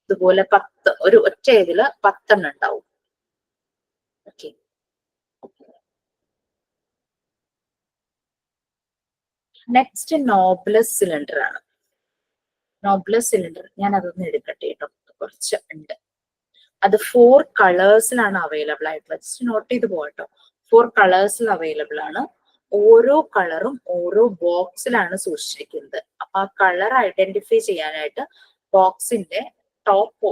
ഇതുപോലെ 10, ഒരു ഒറ്റ ഇതില് 10 എണ്ണം ഉണ്ടാവും. ഓക്കെ, നെക്സ്റ്റ് നോബ്ലെസ് സിലിണ്ടർ ആണ്. നോബ്ലെസ് സിലിണ്ടർ ഞാൻ അതൊന്ന് എടുക്കട്ടെ കേട്ടോ, കുറച്ച് ഉണ്ട്. അത് 4 കളേഴ്സിലാണ് അവൈലബിൾ ആയിട്ടുള്ളത്. ജസ്റ്റ് നോട്ട് ചെയ്ത് പോകട്ടോ. 4 കളേഴ്സിൽ അവൈലബിൾ ആണ്. ഓരോ കളറും ഓരോ ബോക്സിലാണ് സൂക്ഷിച്ചിരിക്കുന്നത്. അപ്പൊ ആ കളർ ഐഡന്റിഫൈ ചെയ്യാനായിട്ട് ബോക്സിന്റെ ടോപ്പ്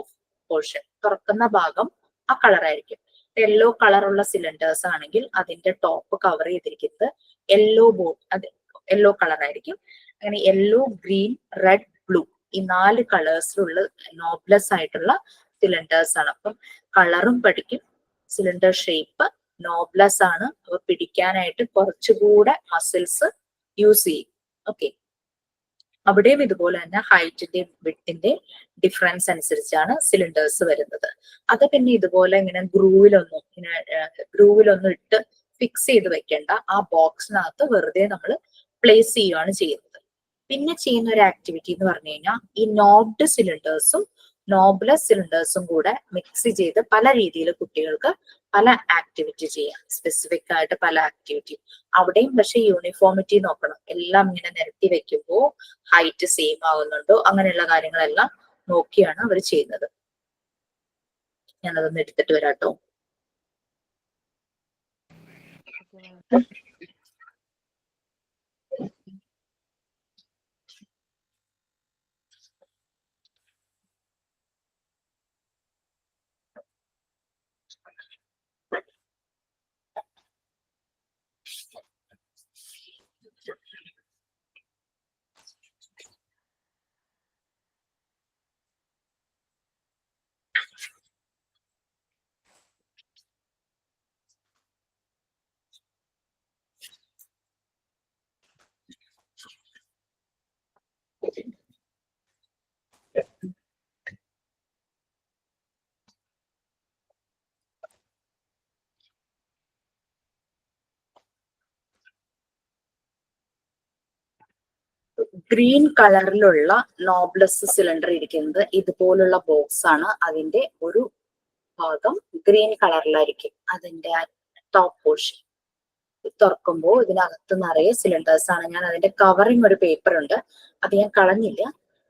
പോർഷൻ, തുറക്കുന്ന ഭാഗം ആ കളർ ആയിരിക്കും. യെല്ലോ കളറുള്ള സിലിണ്ടേഴ്സ് ആണെങ്കിൽ അതിന്റെ ടോപ്പ് കവർ ചെയ്തിരിക്കുന്നത് യെല്ലോ കളർ ആയിരിക്കും. അങ്ങനെ യെല്ലോ, ഗ്രീൻ, റെഡ്, ബ്ലൂ ഈ 4 കളേഴ്സിലുള്ള നോബ്ലെസ് ആയിട്ടുള്ള സിലിണ്ടേഴ്സ് ആണ്. അപ്പം കളറും പഠിക്കും, സിലിണ്ടർ ഷേപ്പ് നോബ്ലെസ് ആണ്. അപ്പൊ പിടിക്കാനായിട്ട് കുറച്ചുകൂടെ മസിൽസ് യൂസ് ചെയ്യും. ഓക്കെ, അവിടെയും ഇതുപോലെ തന്നെ ഹൈറ്റിന്റെയും വിഡ്ത്തിന്റെ ഡിഫറൻസ് അനുസരിച്ചാണ് സിലിണ്ടേഴ്സ് വരുന്നത്. അത് പിന്നെ ഇതുപോലെ ഇങ്ങനെ ഗ്രൂവിലൊന്നും ഇട്ട് ഫിക്സ് ചെയ്ത് വെക്കേണ്ട. ആ ബോക്സിനകത്ത് വെറുതെ നമ്മൾ പ്ലേസ് ചെയ്യുകയാണ് ചെയ്യുന്നത്. പിന്നെ ചെയ്യുന്ന ഒരു ആക്ടിവിറ്റി എന്ന് പറഞ്ഞു കഴിഞ്ഞാൽ ഈ നോബ്ഡ് സിലിണ്ടേഴ്സും നോബ്ലെസ് സിലിണ്ടേഴ്സും കൂടെ മിക്സ് ചെയ്ത് പല രീതിയിൽ കുട്ടികൾക്ക് പല ആക്ടിവിറ്റി ചെയ്യാം, സ്പെസിഫിക് ആയിട്ട് പല ആക്ടിവിറ്റി. അവിടെയും പക്ഷെ യൂണിഫോമിറ്റി നോക്കണം. എല്ലാം ഇങ്ങനെ നിരത്തി വെക്കുമ്പോൾ ഹൈറ്റ് സെയിം ആവുന്നുണ്ടോ, അങ്ങനെയുള്ള കാര്യങ്ങളെല്ലാം നോക്കിയാണ് അവർ ചെയ്യുന്നത്. ഞാനതൊന്ന് എടുത്തിട്ട് വരാട്ടോ. ഗ്രീൻ കളറിലുള്ള നോബ്ലെസ് സിലിണ്ടർ ഇരിക്കുന്നത് ഇതുപോലുള്ള ബോക്സ് ആണ്. അതിന്റെ ഒരു ഭാഗം ഗ്രീൻ കളറിലായിരിക്കും, അതിന്റെ ടോപ്പ് പോർഷൻ. തുറക്കുമ്പോൾ ഇതിനകത്ത് നിറയെ സിലിണ്ടേഴ്സ് ആണ്. ഞാൻ അതിന്റെ കവറിങ് ഒരു പേപ്പർ ഉണ്ട്, അത് ഞാൻ കളഞ്ഞില്ല,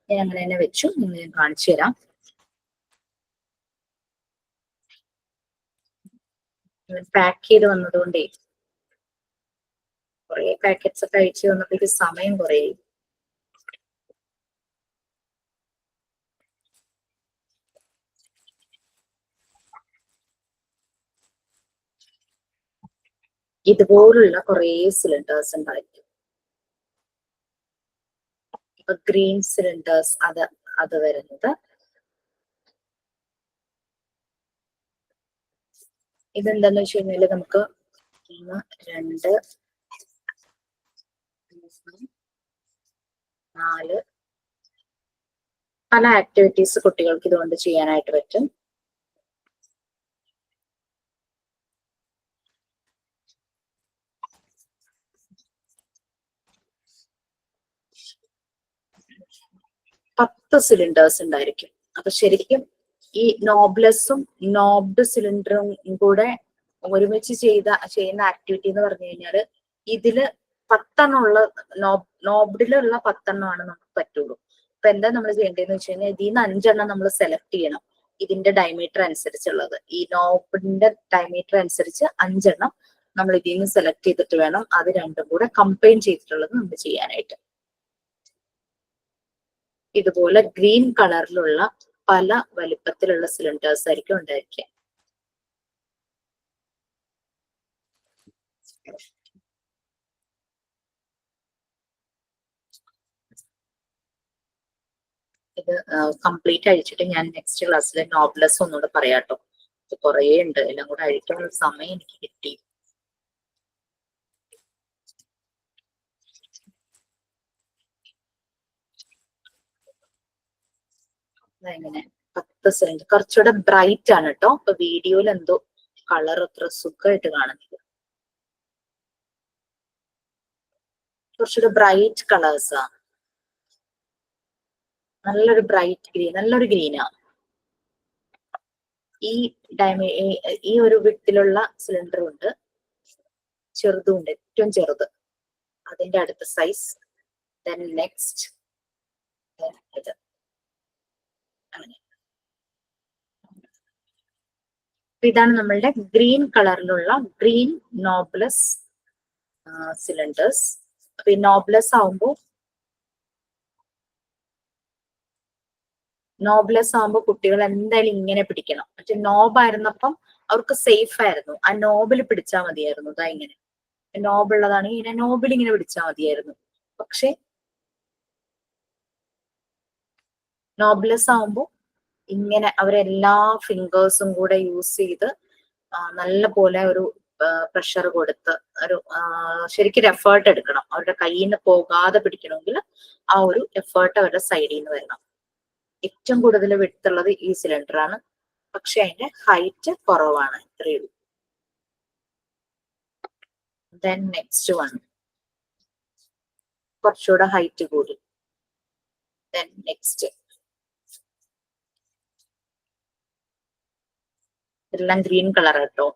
ഞാൻ അങ്ങനെ തന്നെ വെച്ചു. നിങ്ങൾ ഞാൻ കാണിച്ചു തരാം. പാക്ക് ചെയ്ത് വന്നതുകൊണ്ടേ കുറെ പാക്കറ്റ്സ് ഒക്കെ അയച്ചു വന്നപ്പോഴേക്ക് സമയം കുറേ. ഇതുപോലുള്ള കുറെ സിലിണ്ടേഴ്സ് ഉണ്ടായിരിക്കും. ഇപ്പൊ ഗ്രീൻ സിലിണ്ടേഴ്സ് അത് വരുന്നത്. ഇതെന്താന്ന് വെച്ച് കഴിഞ്ഞാല് നമുക്ക് 1, 2, 3, 4 പല ആക്ടിവിറ്റീസ് കുട്ടികൾക്ക് ഇതുകൊണ്ട് ചെയ്യാനായിട്ട് പറ്റും. പത്ത് സിലിണ്ടേഴ്സ് ഉണ്ടായിരിക്കും. അപ്പൊ ശരിക്കും ഈ നോബ്ലെസ്സും നോബ്ഡ് സിലിണ്ടറും കൂടെ ഒരുമിച്ച് ചെയ്യുന്ന ആക്ടിവിറ്റി എന്ന് പറഞ്ഞു കഴിഞ്ഞാല് ഇതില് 10 ഉള്ള നോബ്ഡിലുള്ള 10 നമുക്ക് പറ്റുള്ളൂ. അപ്പൊ എന്താ നമ്മൾ ചെയ്യേണ്ടതെന്ന് വെച്ച് കഴിഞ്ഞാൽ ഇതിൽ നിന്ന് 5 നമ്മൾ സെലക്ട് ചെയ്യണം, ഇതിന്റെ ഡയമീറ്റർ അനുസരിച്ചുള്ളത്. ഈ നോബിന്റെ ഡയമീറ്റർ അനുസരിച്ച് 5 നമ്മൾ ഇതിൽ നിന്ന് സെലക്ട് ചെയ്തിട്ട് വേണം അത് രണ്ടും കൂടെ കമ്പൈൻ ചെയ്തിട്ടുള്ളത് നമ്മൾ ചെയ്യാനായിട്ട്. ഇതുപോലെ ഗ്രീൻ കളറിലുള്ള പല വലിപ്പത്തിലുള്ള സിലിണ്ടേഴ്സ് ആയിരിക്കും ഉണ്ടായിരിക്കുക. ഇത് കംപ്ലീറ്റ് അഴിച്ചിട്ട് ഞാൻ നെക്സ്റ്റ് ക്ലാസ്സിൽ നോബ്ലെസ് ഒന്നുകൂടെ പറയാട്ടോ. ഇത് കുറേ ഉണ്ട്, എല്ലാം കൂടെ അഴിക്കാനുള്ള സമയം എനിക്ക് കിട്ടി. ഇങ്ങനെ 10 സിലിണ്ടർ കുറച്ചുകൂടെ ബ്രൈറ്റ് ആണ് കേട്ടോ. ഇപ്പൊ വീഡിയോയിൽ എന്തോ കളർ അത്ര സുഖമായിട്ട് കാണുന്നില്ല. കുറച്ചുകൂടെ ബ്രൈറ്റ് കളേഴ്സാ, നല്ലൊരു ബ്രൈറ്റ് ഗ്രീൻ, നല്ലൊരു ഗ്രീനാ. ഈ ഒരു വിട്ടിലുള്ള സിലിണ്ടർ ഉണ്ട്, ചെറുതുണ്ട്, ഏറ്റവും ചെറുത്, അതിന്റെ അടുത്ത സൈസ്, ദെൻ നെക്സ്റ്റ് ഇത് അങ്ങനെ. ഇതാണ് നമ്മളുടെ ഗ്രീൻ കളറിലുള്ള ഗ്രീൻ നോബ്ലെസ് സിലിണ്ടേഴ്സ്. അപ്പൊ ഈ നോബ്ലെസ് ആവുമ്പോൾ കുട്ടികൾ എന്തായാലും ഇങ്ങനെ പിടിക്കണം. പക്ഷെ നോബായിരുന്നപ്പം അവർക്ക് സേഫ് ആയിരുന്നു, ആ നോബിൽ പിടിച്ചാൽ മതിയായിരുന്നു. ഇതാ ഇങ്ങനെ നോബുള്ളതാണ്, ഇങ്ങനെ നോബിൽ ഇങ്ങനെ പിടിച്ചാൽ മതിയായിരുന്നു. പക്ഷെ നോബ്ലെസ് ആവുമ്പോൾ ഇങ്ങനെ അവരെല്ലാ ഫിംഗേഴ്സും കൂടെ യൂസ് ചെയ്ത് നല്ല പോലെ ഒരു പ്രഷർ കൊടുത്ത് ഒരു ശരിക്കും എഫേർട്ട് എടുക്കണം. അവരുടെ കയ്യിൽ നിന്ന് പോകാതെ പിടിക്കണമെങ്കിൽ ആ ഒരു എഫേർട്ട് അവരുടെ സൈഡിൽ നിന്ന് വരണം. ഏറ്റവും കൂടുതൽ വിട്ടുള്ളത് ഈ സിലിണ്ടർ ആണ്, പക്ഷെ അതിന്റെ ഹൈറ്റ് കുറവാണ്, ഇത്രയേ ഉള്ളൂ. ദെൻ നെക്സ്റ്റ് വൺ കുറച്ചുകൂടെ ഹൈറ്റ് കൂടി. ദെൻ നെക്സ്റ്റ് ഇതെല്ലാം ഗ്രീൻ കളർ കേട്ടോ.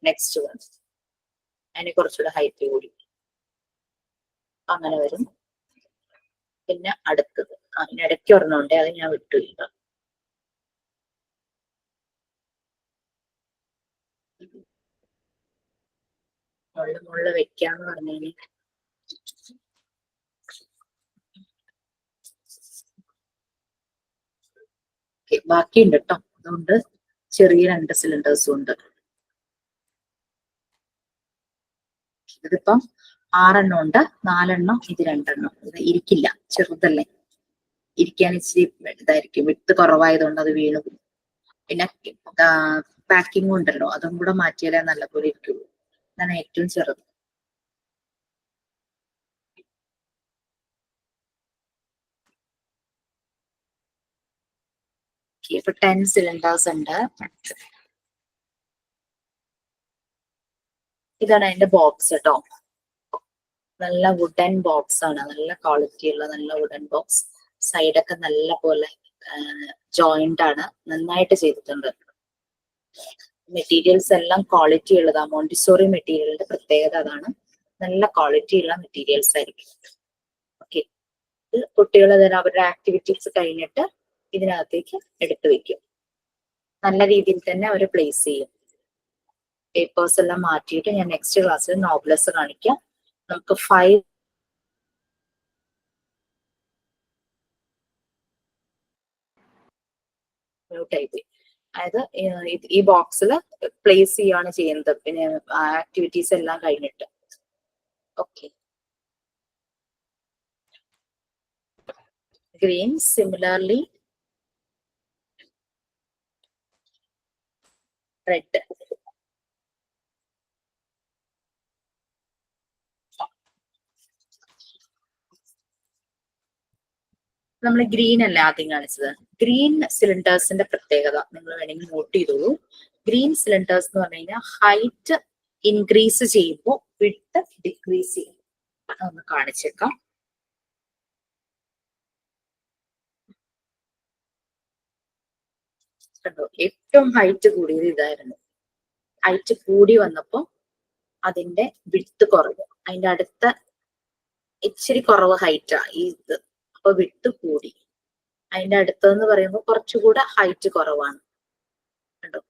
നെക്സ്റ്റ് വൺ അതിന് കുറച്ചുകൂടെ ഹൈറ്റ് കൂടി അങ്ങനെ വരും. പിന്നെ അടുത്തത് അതിനിടയ്ക്ക് ഒരെണ്ണമുണ്ട്, അത് ഞാൻ വിട്ടില്ല. മുകളിൽ വെക്കാന്ന് പറഞ്ഞാൽ ബാക്കിയുണ്ട് കേട്ടോ. അതുകൊണ്ട് ചെറിയ 2 സിലിണ്ടേഴ്സും ഉണ്ട്. ഇതിപ്പം 6 എണ്ണം ഉണ്ട്, 4 എണ്ണം ഇത് 2 എണ്ണം. ഇത് ഇരിക്കില്ല, ചെറുതല്ലേ, ഇരിക്കാൻ ഇച്ചിരി ഇതായിരിക്കും, വിട്ട് കുറവായതുകൊണ്ട് അത് വീണു. പിന്നെ പാക്കിങ്ങും ഉണ്ടല്ലോ, അതും കൂടെ മാറ്റിയാലേ നല്ലപോലെ ഇരിക്കുള്ളൂ. ഇതാണ് ഏറ്റവും ചെറുത്. ഇപ്പൊ 10 സിലിണ്ടേഴ്സ് ഉണ്ട്. ഇതാണ് അതിന്റെ ബോക്സ് കേട്ടോ. നല്ല വുഡൻ ബോക്സ് ആണ്, നല്ല ക്വാളിറ്റി ഉള്ള നല്ല വുഡൻ ബോക്സ്. സൈഡൊക്കെ നല്ല പോലെ ജോയിന്റ് ആണ്, നന്നായിട്ട് ചെയ്തിട്ടുണ്ട്. മെറ്റീരിയൽസ് എല്ലാം ക്വാളിറ്റി ഉള്ളതാണ്. മോണ്ടിസോറി മെറ്റീരിയലിന്റെ പ്രത്യേകത അതാണ്, നല്ല ക്വാളിറ്റി ഉള്ള മെറ്റീരിയൽസ് ആയിരിക്കും. ഓക്കെ, ഇത് കുട്ടികൾ അവരുടെ ആക്ടിവിറ്റീസ് കഴിഞ്ഞിട്ട് ഇതിനകത്തേക്ക് എടുത്തു വെക്കും. നല്ല രീതിയിൽ തന്നെ അവർ പ്ലേസ് ചെയ്യും. പേപ്പേഴ്സ് എല്ലാം മാറ്റിയിട്ട് ഞാൻ നെക്സ്റ്റ് ക്ലാസ്സിൽ നോബ്ലെസ് കാണിക്കാം. നമുക്ക് 5 ടൈപ്പ്, അതായത് ഈ ബോക്സിൽ പ്ലേസ് ചെയ്യാണ് ചെയ്യുന്നത്, പിന്നെ ആക്ടിവിറ്റീസ് എല്ലാം കഴിഞ്ഞിട്ട്. Okay, green similarly red. നമ്മൾ ഗ്രീൻ അല്ലേ ആദ്യം കാണിച്ചത്. ഗ്രീൻ സിലിണ്ടേഴ്സിന്റെ പ്രത്യേകത നിങ്ങൾ വേണമെങ്കിൽ നോട്ട് ചെയ്തോളൂ. ഗ്രീൻ സിലിണ്ടേഴ്സ് എന്ന് പറഞ്ഞു കഴിഞ്ഞാൽ ഹൈറ്റ് ഇൻക്രീസ് ചെയ്യുമ്പോൾ വിഡ്ത്ത് ഡിക്രീസ് ചെയ്യും. അതൊന്ന് കാണിച്ചേക്കാം. കണ്ടോ, ഏറ്റവും ഹൈറ്റ് കൂടിയത് ഇതായിരുന്നു. ഹൈറ്റ് കൂടി വന്നപ്പോ അതിന്റെ വിഡ്ത്ത് കുറഞ്ഞു. അതിന്റെ അടുത്ത ഇച്ചിരി കുറവ് ഹൈറ്റാ ഇത്, അപ്പൊ വിഡ്ത്ത് കൂടി. അതിന്റെ അടുത്തതെന്ന് പറയുമ്പോൾ കുറച്ചുകൂടെ ഹൈറ്റ് കുറവാണ്, കണ്ടോ,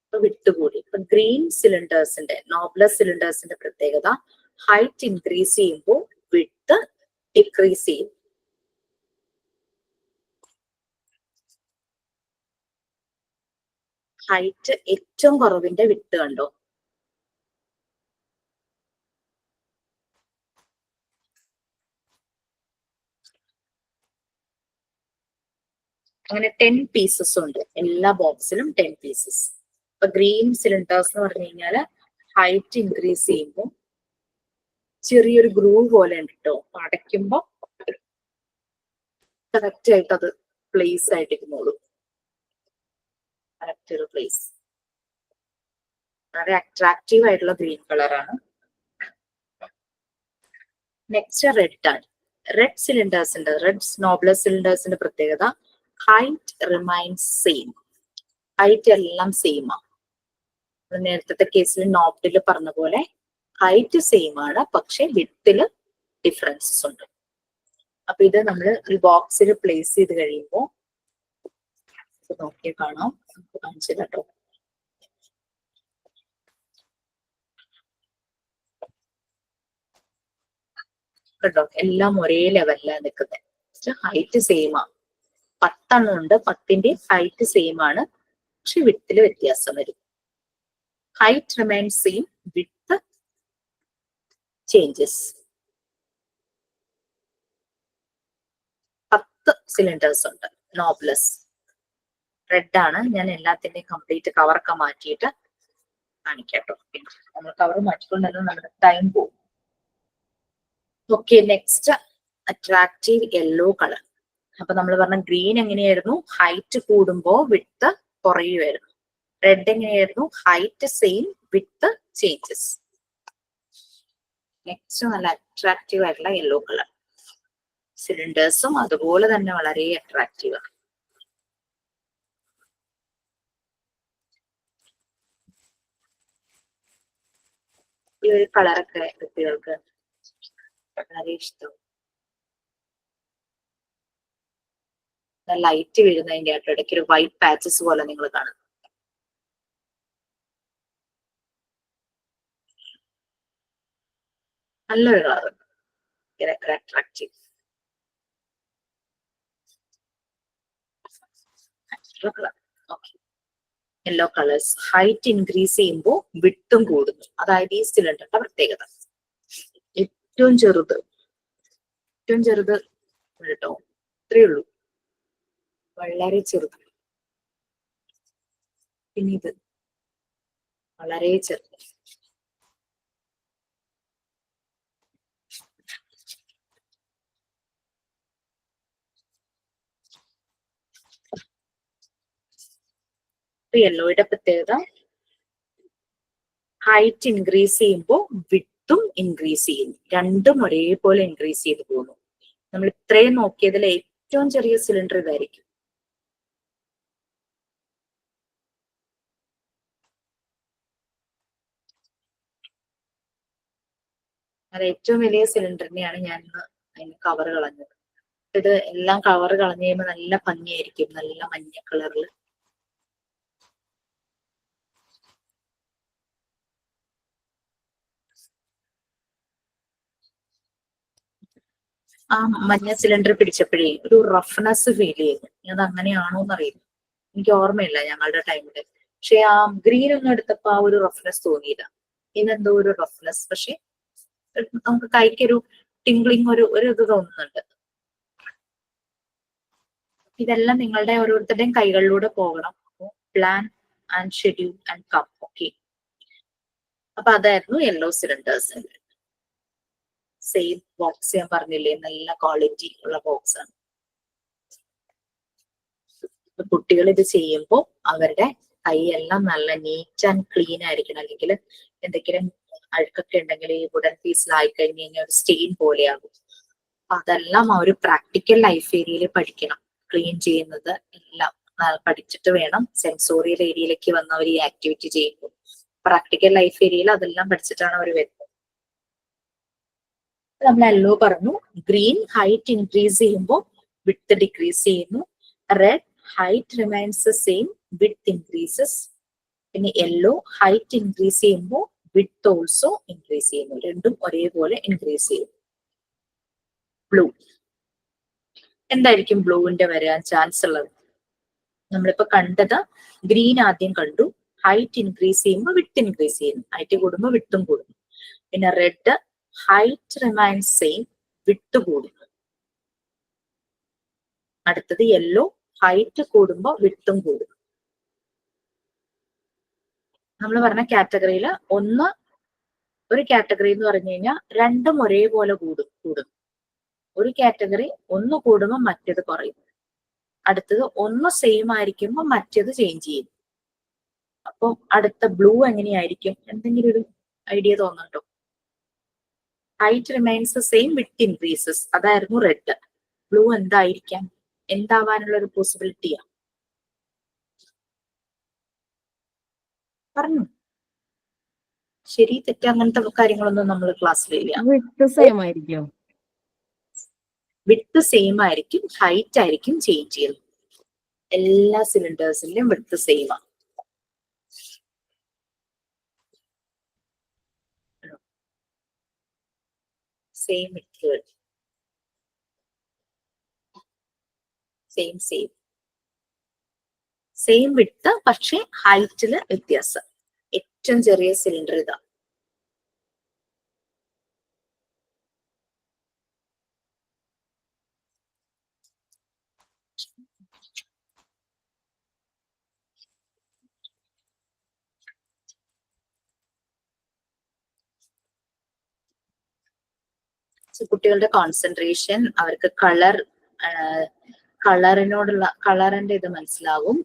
അപ്പൊ വിഡ്ത്ത് കൂടി. ഇപ്പൊ ഗ്രീൻ സിലിണ്ടേഴ്സിന്റെ, നോബ്ലെസ് സിലിണ്ടേഴ്സിന്റെ പ്രത്യേകത ഹൈറ്റ് ഇൻക്രീസ് ചെയ്യുമ്പോൾ വിഡ്ത്ത് ഡിക്രീസ് ചെയ്യും. ഹൈറ്റ് ഏറ്റവും കുറവിന്റെ വിഡ്ത്ത് കണ്ടോ, അങ്ങനെ 10 പീസസ് ഉണ്ട് എല്ലാ ബോക്സിലും. 10 പീസസ്. ഇപ്പൊ ഗ്രീൻ സിലിണ്ടേഴ്സ് എന്ന് പറഞ്ഞു കഴിഞ്ഞാല് ഹൈറ്റ് ഇൻക്രീസ് ചെയ്യുമ്പോൾ ചെറിയൊരു ഗ്രൂവ് പോലെ ഉണ്ട് കേട്ടോ. അടയ്ക്കുമ്പോ കറക്റ്റ് ആയിട്ട് അത് പ്ലേസ് ആയിട്ടിരുന്നോളൂ. കറക്റ്റ് ഒരു പ്ലേസ്. വളരെ അട്രാക്റ്റീവ് ആയിട്ടുള്ള ഗ്രീൻ കളറാണ്. നെക്സ്റ്റ് റെഡ് ആണ്. റെഡ് സിലിണ്ടേഴ്സിന്റെ, റെഡ് നോബ്ലെസ് സിലിണ്ടേഴ്സിന്റെ പ്രത്യേകത ഹൈറ്റ് റിമൈൻസ് സെയിം. ഹൈറ്റ് എല്ലാം സെയിം ആണ്. നേരത്തെ കേസിൽ നോബ്ഡിൽ പറഞ്ഞ പോലെ ഹൈറ്റ് സെയിം ആണ്, പക്ഷെ വിഡ്ത്തില് ഡിഫറൻസസ് ഉണ്ട്. അപ്പൊ ഇത് നമ്മൾ ഈ ബോക്സിൽ പ്ലേസ് ചെയ്ത് കഴിയുമ്പോൾ നോക്കിയാൽ കാണാം. കാണിച്ചില്ല കേട്ടോ. കേട്ടോ, എല്ലാം ഒരേ ലെവലിലാണ് നിൽക്കുന്നത്. ഹൈറ്റ് സെയിം ആണ്. 10 എണ്ണം ഉണ്ട്, 10ന്റെ ഹൈറ്റ് സെയിം ആണ്, പക്ഷെ വിഡ്ത്തില് വ്യത്യാസം വരും. Height remains same, width changes. 10 cylinders ഉണ്ട് നോബ്ലെസ്. റെഡ് ആണ്. ഞാൻ എല്ലാത്തിന്റെയും കംപ്ലീറ്റ് കവറൊക്കെ മാറ്റിയിട്ട് കാണിക്കാട്ടോ. നമ്മൾ കവർ മാറ്റിക്കൊണ്ടല്ലോ നമ്മുടെ ടൈം പോകും. Okay, next attractive yellow colour. അപ്പൊ നമ്മൾ പറഞ്ഞ ഗ്രീൻ എങ്ങനെയായിരുന്നു, ഹൈറ്റ് കൂടുമ്പോ വിഡ്ത്ത് കുറയുമായിരുന്നു. റെഡ് എങ്ങനെയായിരുന്നു, height same, width changes. Next നല്ല അട്രാക്റ്റീവ് ആയിട്ടുള്ള യെല്ലോ കളർ. സിലിണ്ടേഴ്സും അതുപോലെ തന്നെ വളരെ അട്രാക്റ്റീവ് ആണ്. ഈ ഒരു കളറൊക്കെ കുട്ടികൾക്ക് വളരെ ഇഷ്ടം. ലൈറ്റ് വീഴുന്നതിന്റെ ആയിട്ട് ഇടയ്ക്ക് ഒരു വൈറ്റ് പാച്ചസ് പോലെ നിങ്ങൾ കാണും. നല്ലൊരു colour, attractive. Okay, yellow colours. Height increase ചെയ്യുമ്പോൾ വിട്ടും കൂടുന്നു. അതായത് ഈ സിലിണ്ടറിന്റെ പ്രത്യേകത. ഏറ്റവും ചെറുത് കേട്ടോ, ഇത്രയേ ഉള്ളൂ, വളരെ ചെറുത്. പിന്നെ ഇത് വളരെ ചെറുത്. യെല്ലോയുടെ പ്രത്യേകത ഹൈറ്റ് ഇൻക്രീസ് ചെയ്യുമ്പോൾ വിട്ടും ഇൻക്രീസ് ചെയ്യുന്നു. രണ്ടും ഒരേപോലെ ഇൻക്രീസ് ചെയ്ത് പോകുന്നു. നമ്മൾ ഇത്രയും നോക്കിയതിൽ ഏറ്റവും ചെറിയ സിലിണ്ടർ ഇതായിരിക്കും. അത് ഏറ്റവും വലിയ സിലിണ്ടറിനെയാണ് ഞാൻ അതിന് കവർ കളഞ്ഞത്. ഇത് എല്ലാം കവർ കളഞ്ഞു കഴിയുമ്പോൾ നല്ല ഭംഗിയായിരിക്കും, നല്ല മഞ്ഞ കളറിൽ. ആ മഞ്ഞ സിലിണ്ടർ പിടിച്ചപ്പോഴേ ഒരു റഫ്നെസ് ഫീൽ ചെയ്തു. അത് അങ്ങനെയാണോ എന്നറിയില്ല, എനിക്ക് ഓർമ്മയില്ല ഞങ്ങളുടെ ടൈമില്. പക്ഷെ ആ ഗ്രീൻ ഒന്നും എടുത്തപ്പോ ആ ഒരു റഫ്നെസ് തോന്നിയില്ല. ഇതെന്തോ ഒരു റഫ്നെസ്, പക്ഷെ നമുക്ക് കൈക്കൊരു ടിംഗ്ലിങ് ഒരു ഇത് തോന്നുന്നുണ്ട്. ഇതെല്ലാം നിങ്ങളുടെ ഓരോരുത്തരുടെയും കൈകളിലൂടെ പോകണം. Plan and schedule and come. Okay, അപ്പൊ അതായിരുന്നു യെല്ലോ സിലിണ്ടേഴ്സ്. സെയിം ബോക്സ് ഞാൻ പറഞ്ഞില്ലേ, നല്ല ക്വാളിറ്റി ഉള്ള ബോക്സ് ആണ്. കുട്ടികൾ ഇത് ചെയ്യുമ്പോൾ അവരുടെ കൈയെല്ലാം നല്ല നീറ്റ് ആൻഡ് ക്ലീൻ ആയിരിക്കണം. അല്ലെങ്കിൽ എന്തെങ്കിലും അഴുക്കൊക്കെ ഉണ്ടെങ്കിൽ ഈ വുഡൻ പീസിലായി കഴിഞ്ഞ് കഴിഞ്ഞാൽ ഒരു സ്റ്റെയിൻ പോലെയാകും. അപ്പൊ അതെല്ലാം ആ ഒരു പ്രാക്ടിക്കൽ ലൈഫ് ഏരിയയിൽ പഠിക്കണം. ക്ലീൻ ചെയ്യുന്നത് എല്ലാം പഠിച്ചിട്ട് വേണം സെൻസോറിയൽ ഏരിയയിലേക്ക് വന്നവർ ഈ ആക്ടിവിറ്റി ചെയ്യുമ്പോൾ. പ്രാക്ടിക്കൽ ലൈഫ് ഏരിയയിൽ അതെല്ലാം പഠിച്ചിട്ടാണ് അവർ വരുന്നത്. നമ്മൾ യെല്ലോ പറഞ്ഞു. ഗ്രീൻ ഹൈറ്റ് ഇൻക്രീസ് ചെയ്യുമ്പോൾ വിഡ്ത്ത് ഡിക്രീസ് ചെയ്യുന്നു. Red height remains same, width increases. പിന്നെ യെല്ലോ ഹൈറ്റ് ഇൻക്രീസ് ചെയ്യുമ്പോൾ വിഡ്ത്ത് ഓൾസോ ഇൻക്രീസ് ചെയ്യുന്നു. രണ്ടും ഒരേപോലെ ഇൻക്രീസ് ചെയ്യും. ബ്ലൂ, എന്തായിരിക്കും ബ്ലൂവിന്റെ വരാൻ ചാൻസ് ഉള്ളത്? നമ്മളിപ്പോ കണ്ടത് ഗ്രീൻ ആദ്യം കണ്ടു, ഹൈറ്റ് ഇൻക്രീസ് ചെയ്യുമ്പോൾ വിഡ്ത്ത് ഇൻക്രീസ് ചെയ്യുന്നു. ഹൈറ്റ് കൂടുമ്പോൾ വിഡ്ത്തും കൂടുന്നു. പിന്നെ red height remains same, width കൂടുന്നു. അടുത്തത് യെല്ലോ ഹൈറ്റ് കൂടുമ്പോൾ വിഡ്ത്തും കൂടുന്നു. നമ്മൾ പറഞ്ഞ കാറ്റഗറിയിൽ ഒരു കാറ്റഗറി എന്ന് പറഞ്ഞു കഴിഞ്ഞാൽ രണ്ടും ഒരേപോലെ കൂടും. ഒരു കാറ്റഗറി ഒന്ന് കൂടുമ്പോൾ മറ്റേത് കുറയും. അടുത്തത് ഒന്ന് സെയിം ആയിരിക്കുമ്പോൾ മറ്റേത് ചേഞ്ച് ചെയ്യും. അപ്പൊ അടുത്ത ബ്ലൂ എങ്ങനെയായിരിക്കും? എന്തെങ്കിലും ഒരു ഐഡിയ തോന്നുന്നുണ്ടോ? Height remains same, width increases. അതായിരുന്നു റെഡ്. ബ്ലൂ എന്തായിരിക്കാം? എന്താവാനുള്ള ഒരു പോസിബിലിറ്റിയാ? പറഞ്ഞു. ശരി തെറ്റ് അങ്ങനത്തെ കാര്യങ്ങളൊന്നും നമ്മൾ ക്ലാസ്സിലില്ല. വിട്ട് സെയിം ആയിരിക്കും. വിഡ്ത്ത് സെയിം ആയിരിക്കും, ഹൈറ്റ് ആയിരിക്കും ചേഞ്ച് ചെയ്യുന്നത്. എല്ലാ സിലിണ്ടേഴ്സിന്റെയും വിഡ്ത്ത് സെയിം ആണ്. സെയിം വിഡ്ത്ത്, സെയിം വിഡ്ത്ത്, പക്ഷെ ഹൈറ്റില് വ്യത്യാസം. ഏറ്റവും ചെറിയ സിലിണ്ടർ ഇതാ. കുട്ടികളുടെ കോൺസെൻട്രേഷൻ, അവർക്ക് കളറിന്റെ ഇത് മനസ്സിലാവും.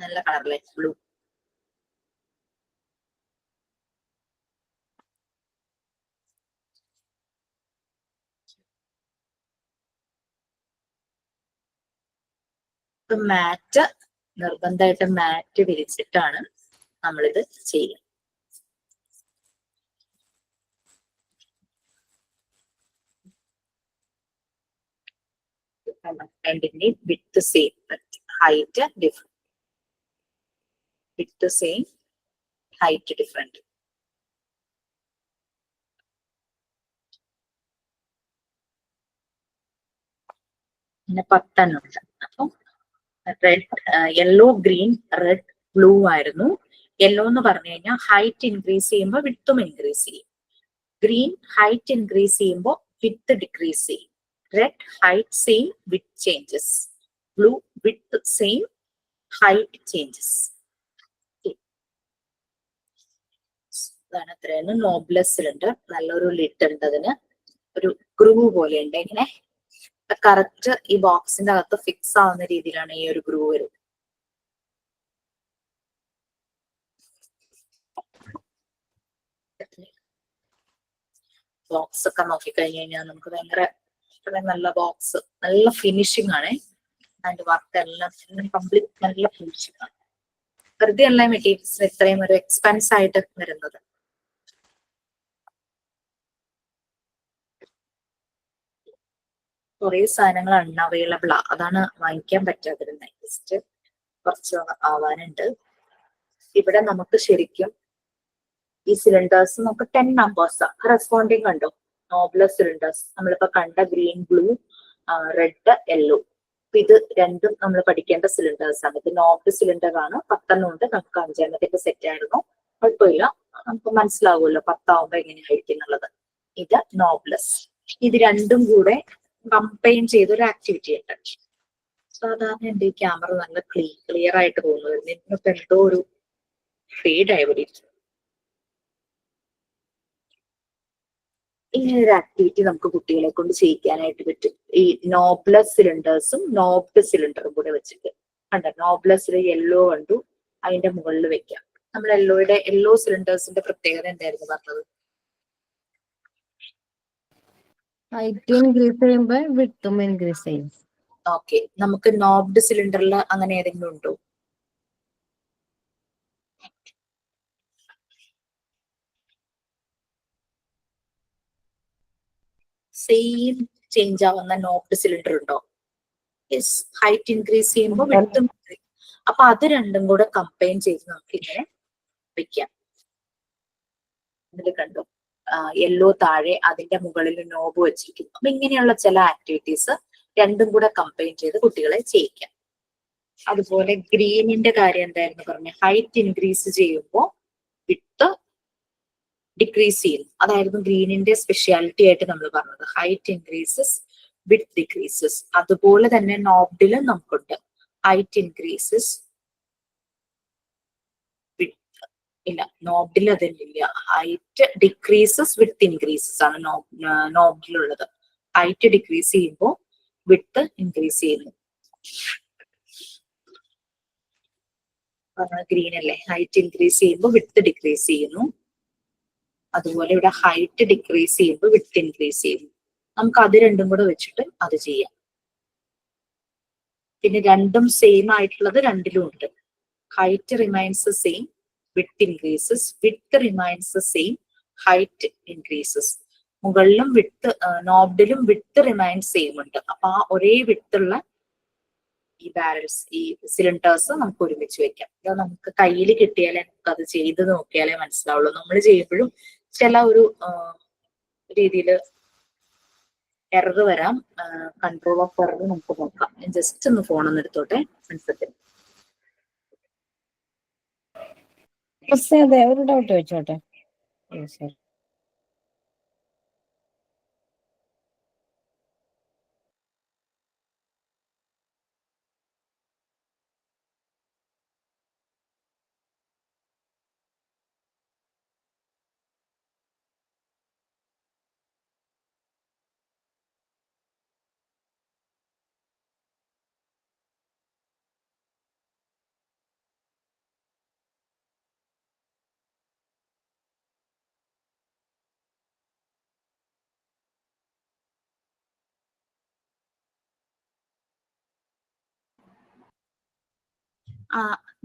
നല്ല കളറിലെ ബ്ലൂ. മാറ്റ് നിർബന്ധമായിട്ട് മാറ്റ് വിരിച്ചിട്ടാണ് നമ്മളിത് ചെയ്യുക. രണ്ടിന്റെ with same, height different, with same, height different. പിന്നെ 10 ഉണ്ട്. അപ്പം red, yellow, green, red, blue ആയിരുന്നു. യെല്ലോ എന്ന് പറഞ്ഞു കഴിഞ്ഞാൽ ഹൈറ്റ് ഇൻക്രീസ് ചെയ്യുമ്പോൾ വിത്തും ഇൻക്രീസ് ചെയ്യും. ഗ്രീൻ ഹൈറ്റ് ഇൻക്രീസ് ചെയ്യുമ്പോൾ വിത്ത് ഡിക്രീസ് ചെയ്യും. Red height same, with changes. Blue with same, height changes. അതാണ് അത്രയാണ്. നോബ്ലെസ് സിലിണ്ടർ നല്ലൊരു ലിഡ് ഉണ്ട്, അതിന് ഒരു ഗ്രൂവ് പോലെ ഉണ്ട്. ഇങ്ങനെ കറക്റ്റ് ഈ ബോക്സിന്റെ അകത്ത് ഫിക്സ് ആവുന്ന രീതിയിലാണ് ഈ ഒരു ഗ്രൂവ് വരുന്നത്. ബോക്സ് ഒക്കെ നോക്കിക്കഴിഞ്ഞു കഴിഞ്ഞാൽ നമുക്ക് ഭയങ്കര നല്ല ബോക്സ്, നല്ല ഫിനിഷിംഗ് ആണ്. അതിന്റെ വർക്ക് എല്ലാം കംപ്ലീറ്റ് നല്ല ഫിനിഷിംഗ് ആണ്. വെറുതെ അല്ല മെറ്റീരിയൽസിന് ഇത്രയും ഒരു എക്സ്പെൻസ് ആയിട്ട് വരുന്നത്. കുറെ സാധനങ്ങൾ അൺഅവൈലബിൾ ആ, അതാണ് വാങ്ങിക്കാൻ പറ്റാതിരുന്നത്. ജസ്റ്റ് കുറച്ച് ആവാനുണ്ട്. ഇവിടെ നമുക്ക് ശരിക്കും ഈ സിലിണ്ടേഴ്സ് നമുക്ക് 10 നമ്പേഴ്സ് കറസ്പോണ്ടിങ് കണ്ടോ. നോബ്ലെസ് സിലിണ്ടേഴ്സ് നമ്മളിപ്പോ കണ്ട ഗ്രീൻ, ബ്ലൂ, റെഡ്, യെല്ലോ, ഇത് രണ്ടും നമ്മൾ പഠിക്കേണ്ട സിലിണ്ടേഴ്സ് ആണ്. ഇത് നോബ്ഡ് സിലിണ്ടർ ആണ്. 10 ഉണ്ട്. നമുക്ക് 5 സെറ്റ് ആയിരുന്നു. കുഴപ്പമില്ല, നമുക്ക് മനസ്സിലാവുമല്ലോ 10 എങ്ങനെയായിരിക്കും എന്നുള്ളത്. ഇത് നോബ്ലെസ്. ഇത് രണ്ടും കൂടെ കമ്പൈൻ ചെയ്തൊരു ആക്ടിവിറ്റി ഉണ്ട്. സാധാരണ എന്റെ ഈ ക്യാമറ നല്ല ക്ലിയർ ആയിട്ട് പോകുന്നത്, ഇന്നിപ്പോ എന്തോ ഒരു ഫെയ്ഡ് ആയി വരും. ഇങ്ങനെ ഒരു ആക്ടിവിറ്റി നമുക്ക് കുട്ടികളെ കൊണ്ട് ചെയ്യിക്കാനായിട്ട് പറ്റും. ഈ നോബ്ലെസ് സിലിണ്ടേഴ്സും നോബ്ഡ് സിലിണ്ടറും കൂടെ വെച്ചിട്ട് കണ്ട. നോബ്ലെസ്സിൽ യെല്ലോ കണ്ടു, അതിന്റെ മുകളിൽ വെക്കാം. നമ്മൾ യെല്ലോ സിലിണ്ടേഴ്സിന്റെ പ്രത്യേകത എന്തായിരുന്നു പറഞ്ഞത്? ഹൈറ്റ് ഇൻക്രീസ് ചെയ്യുമ്പോ വിട്ടും ഇൻക്രീസ് ചെയ്യും. ഓക്കെ, നമുക്ക് നോബ്ഡ് സിലിണ്ടറിൽ അങ്ങനെ ഏതെങ്കിലും ഉണ്ടോ? സെയിം ചേഞ്ച് ആവുന്ന നോബ്ഡ് സിലിണ്ടർ ഉണ്ടോ? യെസ്, ഹൈറ്റ് ഇൻക്രീസ് ചെയ്യുമ്പോൾ വിട്ടും. അപ്പൊ അത് രണ്ടും കൂടെ കമ്പൈൻ ചെയ്ത് നമുക്ക് ഇങ്ങനെ വെക്കാം. ഇതിൽ കണ്ടു, യെല്ലോ താഴെ, അതിന്റെ മുകളിൽ നോബ് വെച്ചിരിക്കുന്നു. അപ്പൊ ഇങ്ങനെയുള്ള ചില ആക്ടിവിറ്റീസ് രണ്ടും കൂടെ കമ്പൈൻ ചെയ്ത് കുട്ടികളെ ചെയ്യിക്കാം. അതുപോലെ ഗ്രീനിന്റെ കാര്യം എന്തായിരുന്നു പറഞ്ഞ? ഹൈറ്റ് ഇൻക്രീസ് ചെയ്യുമ്പോൾ വിട്ട് ഡിക്രീസ് ചെയ്യുന്നു. അതായിരുന്നു ഗ്രീനിന്റെ സ്പെഷ്യാലിറ്റി ആയിട്ട് നമ്മൾ പറഞ്ഞത്. ഹൈറ്റ് ഇൻക്രീസസ്, വിത്ത് ഡിക്രീസസ്. അതുപോലെ തന്നെ നോബ്ഡിലും നമുക്കുണ്ട്. ഹൈറ്റ് ഇൻക്രീസസ്, ഇല്ല, നോബ്ഡിൽ അതില്ല. ഹൈറ്റ് ഡിക്രീസസ്, വിത്ത് ഇൻക്രീസസ് ആണ് നോബ്ഡിലുള്ളത്. ഹൈറ്റ് ഡിക്രീസ് ചെയ്യുമ്പോൾ വിത്ത് ഇൻക്രീസ് ചെയ്യുന്നു. ഗ്രീൻ അല്ലേ, ഹൈറ്റ് ഇൻക്രീസ് ചെയ്യുമ്പോൾ വിത്ത് ഡിക്രീസ് ചെയ്യുന്നു. അതുപോലെ ഇവിടെ ഹൈറ്റ് ഡിക്രീസ് ചെയ്യുമ്പോൾ വിത്ത് ഇൻക്രീസ് ചെയ്യുന്നു. നമുക്ക് അത് രണ്ടും കൂടെ വെച്ചിട്ട് അത് ചെയ്യാം. പിന്നെ രണ്ടും സെയിം ആയിട്ടുള്ളത് രണ്ടിലും ഉണ്ട്. ഹൈറ്റ് റിമൈൻസ് സെയിം, വിത്ത് ഇൻക്രീസസ്. വിത്ത് റിമൈൻസ് സെയിം, ഹൈറ്റ് ഇൻക്രീസസ്. മുകളിലും വിത്ത്, നോബ്ഡിലും വിത്ത് റിമൈൻസ് സെയിം ഉണ്ട്. അപ്പൊ ആ ഒരേ വിത്തുള്ള ഈ ബാരൽസ്, ഈ സിലിണ്ടേഴ്സ് നമുക്ക് ഒരുമിച്ച് വെക്കാം. ഇത് നമുക്ക് കയ്യിൽ കിട്ടിയാലേ നമുക്ക് അത് ചെയ്ത് നോക്കിയാലേ മനസ്സിലാവുള്ളൂ. നമ്മൾ ചെയ്യുമ്പോഴും ചില ഒരു രീതിയിൽ എറർ വരാം. കൺട്രോൾ ഓഫ് എറർ നമുക്ക് നോക്കാം. ഞാൻ ജസ്റ്റ് ഒന്ന് ഫോണൊന്ന് എടുത്തോട്ടെ മനസ്സിലാക്കി. അതെ, ഒരു ഡൗട്ട് വെച്ചോട്ടെ. ശരി.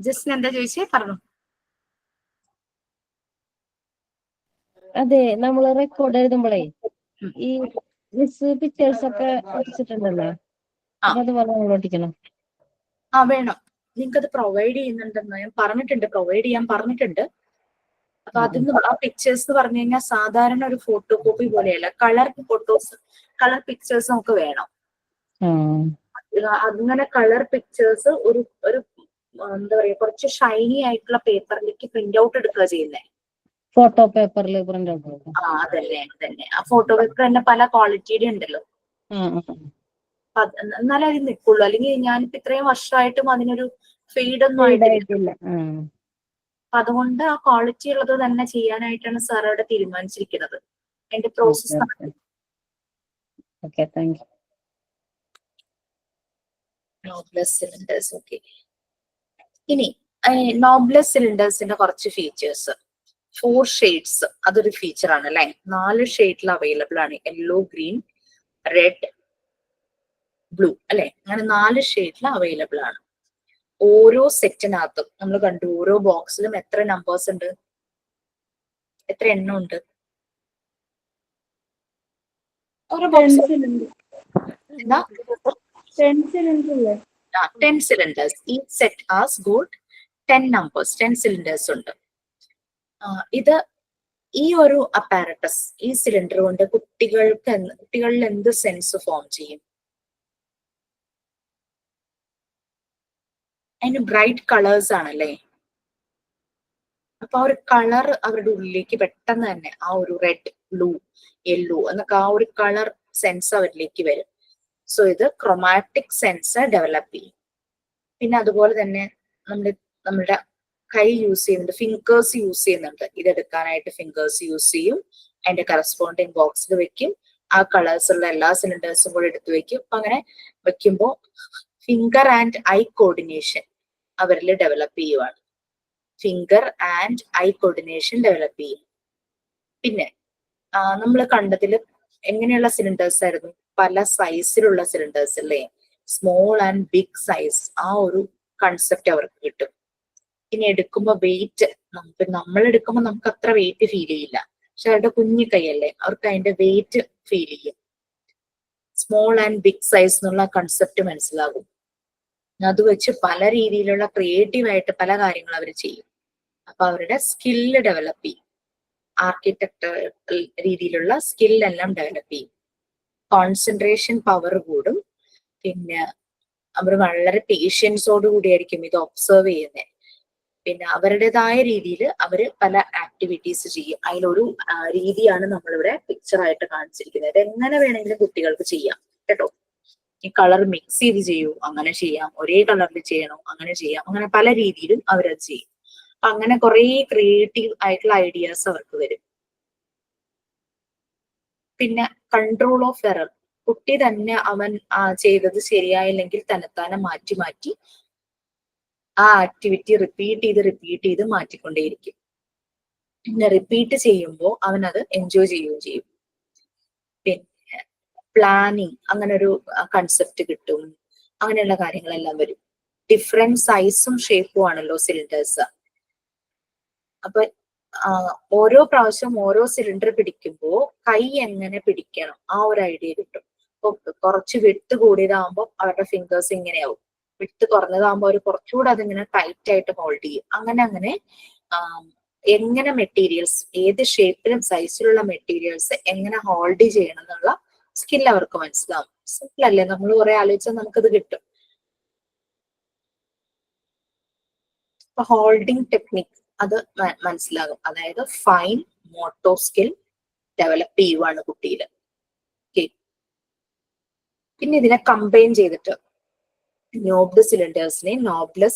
ജസ്റ്റിന് എന്താ ചോദിച്ചേ പറഞ്ഞു. അതെ, നമ്മൾ റെക്കോർഡ് എഴുതുമ്പോഴേ ഈ മിസ് പിക്ചേഴ്സ് ഒക്കെ ഒട്ടിച്ചിട്ടുണ്ടല്ലോ, അപ്പൊ അതുപോലെ നമ്മൾ ഒട്ടിക്കണം. വേണം. നിങ്ങൾക്ക് അത് പ്രൊവൈഡ് ചെയ്യുന്നുണ്ടെന്ന് ഞാൻ പറഞ്ഞിട്ടുണ്ട്, പ്രൊവൈഡ് ചെയ്യാൻ പറഞ്ഞിട്ടുണ്ട്. അപ്പൊ അതിന് ആ പിക്ചേഴ്സ് എന്ന് പറഞ്ഞു കഴിഞ്ഞാൽ സാധാരണ ഒരു ഫോട്ടോ കോപ്പി പോലെയല്ല, കളർ ഫോട്ടോസ്, കളർ പിക്ചേഴ്സ് നമുക്ക് വേണം. അങ്ങനെ കളർ പിക്ചേഴ്സ് ഒരു ഒരു എന്താ പറയാ, കുറച്ച് ഷൈനി ആയിട്ടുള്ള പേപ്പറിലേക്ക് പ്രിന്റ് ഔട്ട് എടുക്കുക ചെയ്യുന്നേ. ഫോട്ടോ പേപ്പറിൽ പ്രിന്റ് ഔട്ട്. അതന്നെ അതന്നെ. ആ ഫോട്ടോ പേപ്പർ തന്നെ പല ക്വാളിറ്റിയുടെ ഉണ്ടല്ലോ, എന്നാലേ അത് നിൽക്കുള്ളൂ. അല്ലെങ്കിൽ ഞാനിപ്പോ ഇത്രയും വർഷമായിട്ടും അതിനൊരു ഫീഡ് ഒന്നും ആയിട്ടില്ല. അതുകൊണ്ട് ആ ക്വാളിറ്റി ഉള്ളത് തന്നെ ചെയ്യാനായിട്ടാണ് സാർ അവിടെ തീരുമാനിച്ചിരിക്കുന്നത്. അതിന്റെ പ്രോസസ് നോബ്ലെസ് സിലിണ്ടേഴ്സ്. ഓക്കെ, ഇനി നോബ്ലെസ് സിലിണ്ടേഴ്സിന്റെ കുറച്ച് ഫീച്ചേഴ്സ്. 4 ഷെയ്ഡ്സ്, അതൊരു ഫീച്ചർ ആണ് അല്ലെ. 4 ഷെയ്ഡിൽ അവൈലബിൾ ആണ്. യെല്ലോ, ഗ്രീൻ, റെഡ്, ബ്ലൂ അല്ലെ. അങ്ങനെ 4 ഷെയ്ഡിൽ അവൈലബിൾ ആണ്. ഓരോ സെറ്റിനകത്തും നമ്മൾ കണ്ടു, ഓരോ ബോക്സിലും എത്ര നമ്പേഴ്സ് ഉണ്ട്, എത്ര എണ്ണം ഉണ്ട്? ഓരോ box 10 cylinders. Each set has got 10 numbers, 10 cylinders ഉണ്ട്. ഇത് ഈ ഒരു അപ്പാരറ്റസ്, ഈ സിലിണ്ടർ കൊണ്ട് കുട്ടികളിൽ എന്ത് സെൻസ് ഫോം ചെയ്യും? അതിന് ബ്രൈറ്റ് കളേഴ്സ് ആണല്ലേ. അപ്പൊ ആ ഒരു കളർ അവരുടെ ഉള്ളിലേക്ക് പെട്ടെന്ന് തന്നെ ആ ഒരു റെഡ്, ബ്ലൂ, യെല്ലോ എന്നൊക്കെ ആ ഒരു കളർ സെൻസ് അവരിലേക്ക് വരും. സോ ഇത് ക്രൊമാറ്റിക് സെൻസ് ഡെവലപ്പ് ചെയ്യും. പിന്നെ അതുപോലെ തന്നെ നമ്മുടെ കൈ യൂസ് ചെയ്യുന്നുണ്ട്, ഫിംഗേഴ്സ് യൂസ് ചെയ്യുന്നുണ്ട്. ഇതെടുക്കാനായിട്ട് ഫിംഗേഴ്സ് യൂസ് ചെയ്യും, അതിന്റെ കറസ്പോണ്ടിങ് ബോക്സിൽ വെക്കും. ആ കളേഴ്സ് ഉള്ള എല്ലാ സിലിണ്ടേഴ്സും കൂടെ എടുത്തു വെക്കും. അപ്പൊ അങ്ങനെ വെക്കുമ്പോൾ ഫിംഗർ ആൻഡ് ഐ കോർഡിനേഷൻ അവരിൽ ഡെവലപ്പ് ചെയ്യുവാണ്. Finger and I coordination develop ചെയ്യും. പിന്നെ നമ്മൾ കണ്ടതിൽ എങ്ങനെയുള്ള സിലിണ്ടേഴ്സ് ആയിരുന്നു? പല സൈസിലുള്ള സിലിണ്ടേഴ്സ് അല്ലേ, സ്മോൾ ആൻഡ് ബിഗ് സൈസ്. ആ ഒരു കൺസെപ്റ്റ് അവർക്ക് കിട്ടും. ഇനി എടുക്കുമ്പോൾ വെയിറ്റ്, നമ്മൾ എടുക്കുമ്പോൾ നമുക്ക് അത്ര വെയിറ്റ് ഫീൽ ചെയ്യില്ല, പക്ഷെ അവരുടെ കുഞ്ഞു കൈയല്ലേ, അവർക്ക് അതിന്റെ വെയിറ്റ് ഫീൽ ചെയ്യും. സ്മോൾ ആൻഡ് ബിഗ് സൈസ് എന്നുള്ള കൺസെപ്റ്റ് മനസ്സിലാകും. അത് വെച്ച് പല രീതിയിലുള്ള ക്രിയേറ്റീവ് ആയിട്ട് പല കാര്യങ്ങൾ അവർ ചെയ്യും. അപ്പൊ അവരുടെ സ്കില്ല് ഡെവലപ്പ് ചെയ്യും, ആർക്കിടെക്ചർ രീതിയിലുള്ള സ്കില്ലെല്ലാം ഡെവലപ്പ് ചെയ്യും. കോൺസെൻട്രേഷൻ പവർ കൂടും. പിന്നെ അവർ വളരെ പേഷ്യൻസോട് കൂടിയായിരിക്കും ഇത് ഒബ്സർവ് ചെയ്യുന്നത്. പിന്നെ അവരുടേതായ രീതിയിൽ അവർ പല ആക്ടിവിറ്റീസ് ചെയ്യും. അതിലൊരു രീതിയാണ് നമ്മളിവിടെ പിക്ചർ ആയിട്ട് കാണിച്ചിരിക്കുന്നത്. എങ്ങനെ വേണമെങ്കിലും കുട്ടികൾക്ക് ചെയ്യാം കേട്ടോ. ഈ കളർ മിക്സ് ചെയ്ത് ചെയ്യൂ, അങ്ങനെ ചെയ്യാം. ഒരേ കളറിൽ ചെയ്യണോ, അങ്ങനെ ചെയ്യാം. അങ്ങനെ പല രീതിയിലും അവരത് ചെയ്യും. അങ്ങനെ കുറെ ക്രിയേറ്റീവ് ആയിട്ടുള്ള ഐഡിയാസ് അവർക്ക് വരും. പിന്നെ കൺട്രോൾ ഓഫ് എറർ, കുട്ടി തന്നെ അവൻ ചെയ്തത് ശരിയായില്ലെങ്കിൽ തന്നെത്താനെ മാറ്റി മാറ്റി ആ ആക്ടിവിറ്റി റിപ്പീറ്റ് ചെയ്ത് മാറ്റിക്കൊണ്ടേയിരിക്കും. പിന്നെ റിപ്പീറ്റ് ചെയ്യുമ്പോൾ അവൻ അത് എൻജോയ് ചെയ്യുകയും ചെയ്യും. പിന്നെ പ്ലാനിങ്, അങ്ങനെ ഒരു കൺസെപ്റ്റ് കിട്ടും. അങ്ങനെയുള്ള കാര്യങ്ങളെല്ലാം വരും. ഡിഫറെന്റ് സൈസും ഷേപ്പും ആണല്ലോ സിലിണ്ടേഴ്സ്. അപ്പൊ ഓരോ പ്രാവശ്യം ഓരോ സിലിണ്ടർ പിടിക്കുമ്പോൾ കൈ എങ്ങനെ പിടിക്കണം ആ ഒരു ഐഡിയ കിട്ടും. ഇപ്പൊ കുറച്ച് വിട്ട് കൂടിയതാകുമ്പോൾ അവരുടെ ഫിംഗേഴ്സ് ഇങ്ങനെയാവും, വിട്ട് കുറഞ്ഞതാകുമ്പോൾ അവർ കുറച്ചുകൂടെ അതിങ്ങനെ ടൈറ്റ് ആയിട്ട് ഹോൾഡ് ചെയ്യും. അങ്ങനെ എങ്ങനെ മെറ്റീരിയൽസ്, ഏത് ഷേപ്പിലും സൈസിലുള്ള മെറ്റീരിയൽസ് എങ്ങനെ ഹോൾഡ് ചെയ്യണം എന്നുള്ള സ്കിൽ അവർക്ക് മനസ്സിലാവും. സിമ്പിൾ അല്ലേ, നമ്മൾ കുറെ ആലോചിച്ചാൽ നമുക്കത് കിട്ടും. ഇപ്പൊ ഹോൾഡിംഗ് ടെക്നിക് അത് മനസ്സിലാകും. അതായത് ഫൈൻ മോട്ടോ സ്കിൽ ഡെവലപ്പ് ചെയ്യുവാണ് കുട്ടിയിൽ. പിന്നെ ഇതിനെ കമ്പൈൻ ചെയ്തിട്ട് നോബ്ലെസ്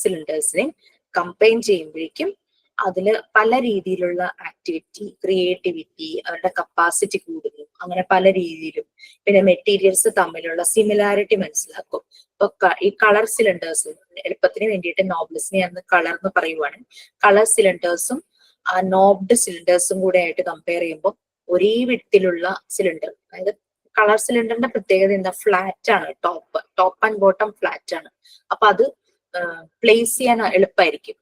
സിലിണ്ടേഴ്സിനെയും കമ്പൈൻ ചെയ്യുമ്പോഴേക്കും അതിൽ പല രീതിയിലുള്ള ആക്ടിവിറ്റി, ക്രിയേറ്റിവിറ്റി, അവരുടെ കപ്പാസിറ്റി കൂടുന്നു. അങ്ങനെ പല രീതിയിലും. പിന്നെ മെറ്റീരിയൽസ് തമ്മിലുള്ള സിമിലാരിറ്റി മനസ്സിലാക്കും. ഇപ്പൊ ഈ കളർ സിലിണ്ടേഴ്സ് എളുപ്പത്തിന് വേണ്ടിയിട്ട് നോബ്ലെസിനെ അന്ന് കളർ എന്ന് പറയുവാണ്. കളർ സിലിണ്ടേഴ്സും നോബ്ഡ് സിലിണ്ടേഴ്സും കൂടെ ആയിട്ട് കമ്പയർ ചെയ്യുമ്പോൾ ഒരേ വിധത്തിലുള്ള സിലിണ്ടർ, അതായത് കളർ സിലിണ്ടറിന്റെ പ്രത്യേകത എന്താ? ഫ്ലാറ്റ് ആണ്, ടോപ്പ് ആൻഡ് ബോട്ടം ഫ്ലാറ്റ് ആണ്. അപ്പൊ അത് പ്ലേസ് ചെയ്യാൻ എളുപ്പമായിരിക്കും.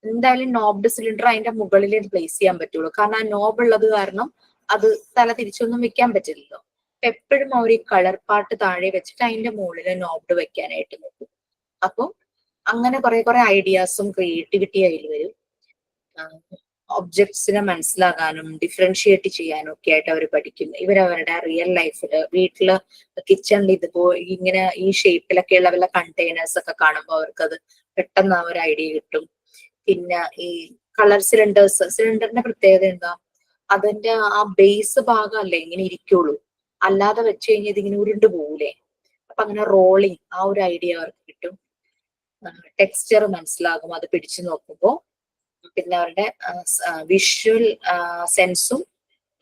എന്തായാലും നോബ്ഡ് സിലിണ്ടർ അതിന്റെ മുകളിൽ പ്ലേസ് ചെയ്യാൻ പറ്റുള്ളൂ. കാരണം ആ നോബ് ഉള്ളത് കാരണം അത് തല തിരിച്ചൊന്നും വെക്കാൻ പറ്റില്ലല്ലോ. എപ്പോഴും ആ ഒരു കളർ പാർട്ട് താഴെ വെച്ചിട്ട് അതിന്റെ മുകളിൽ നോബ്ഡ് വെക്കാനായിട്ട് നോക്കും. അപ്പം അങ്ങനെ കുറെ ഐഡിയാസും ക്രിയേറ്റിവിറ്റി അതിൽ വരും. ഒബ്ജക്ട്സിനെ മനസ്സിലാകാനും ഡിഫറൻഷിയേറ്റ് ചെയ്യാനും ഒക്കെ ആയിട്ട് അവർ പഠിക്കും. ഇവരവരുടെ റിയൽ ലൈഫില് വീട്ടില് കിച്ചണിൽ ഇങ്ങനെ ഈ ഷേപ്പിലൊക്കെയുള്ള വല്ല കണ്ടെയ്നേഴ്സ് ഒക്കെ കാണുമ്പോൾ അവർക്കത് പെട്ടെന്ന് ആ ഒരു ഐഡിയ കിട്ടും. പിന്നെ ഈ കളർ സിലിണ്ടറിന്റെ പ്രത്യേകത എന്താ, അതിന്റെ ആ ബേസ് ഭാഗം അല്ലേ ഇങ്ങനെ ഇരിക്കുള്ളൂ, അല്ലാതെ വെച്ച് കഴിഞ്ഞാൽ ഇതിങ്ങനെ ഉരുണ്ടു പോകൂലേ. അപ്പൊ അങ്ങനെ റോളിങ് ആ ഒരു ഐഡിയ അവർക്ക് കിട്ടും. ടെക്സ്ചർ മനസ്സിലാകും അത് പിടിച്ചു നോക്കുമ്പോൾ. പിന്നെ അവരുടെ വിഷ്വൽ സെൻസും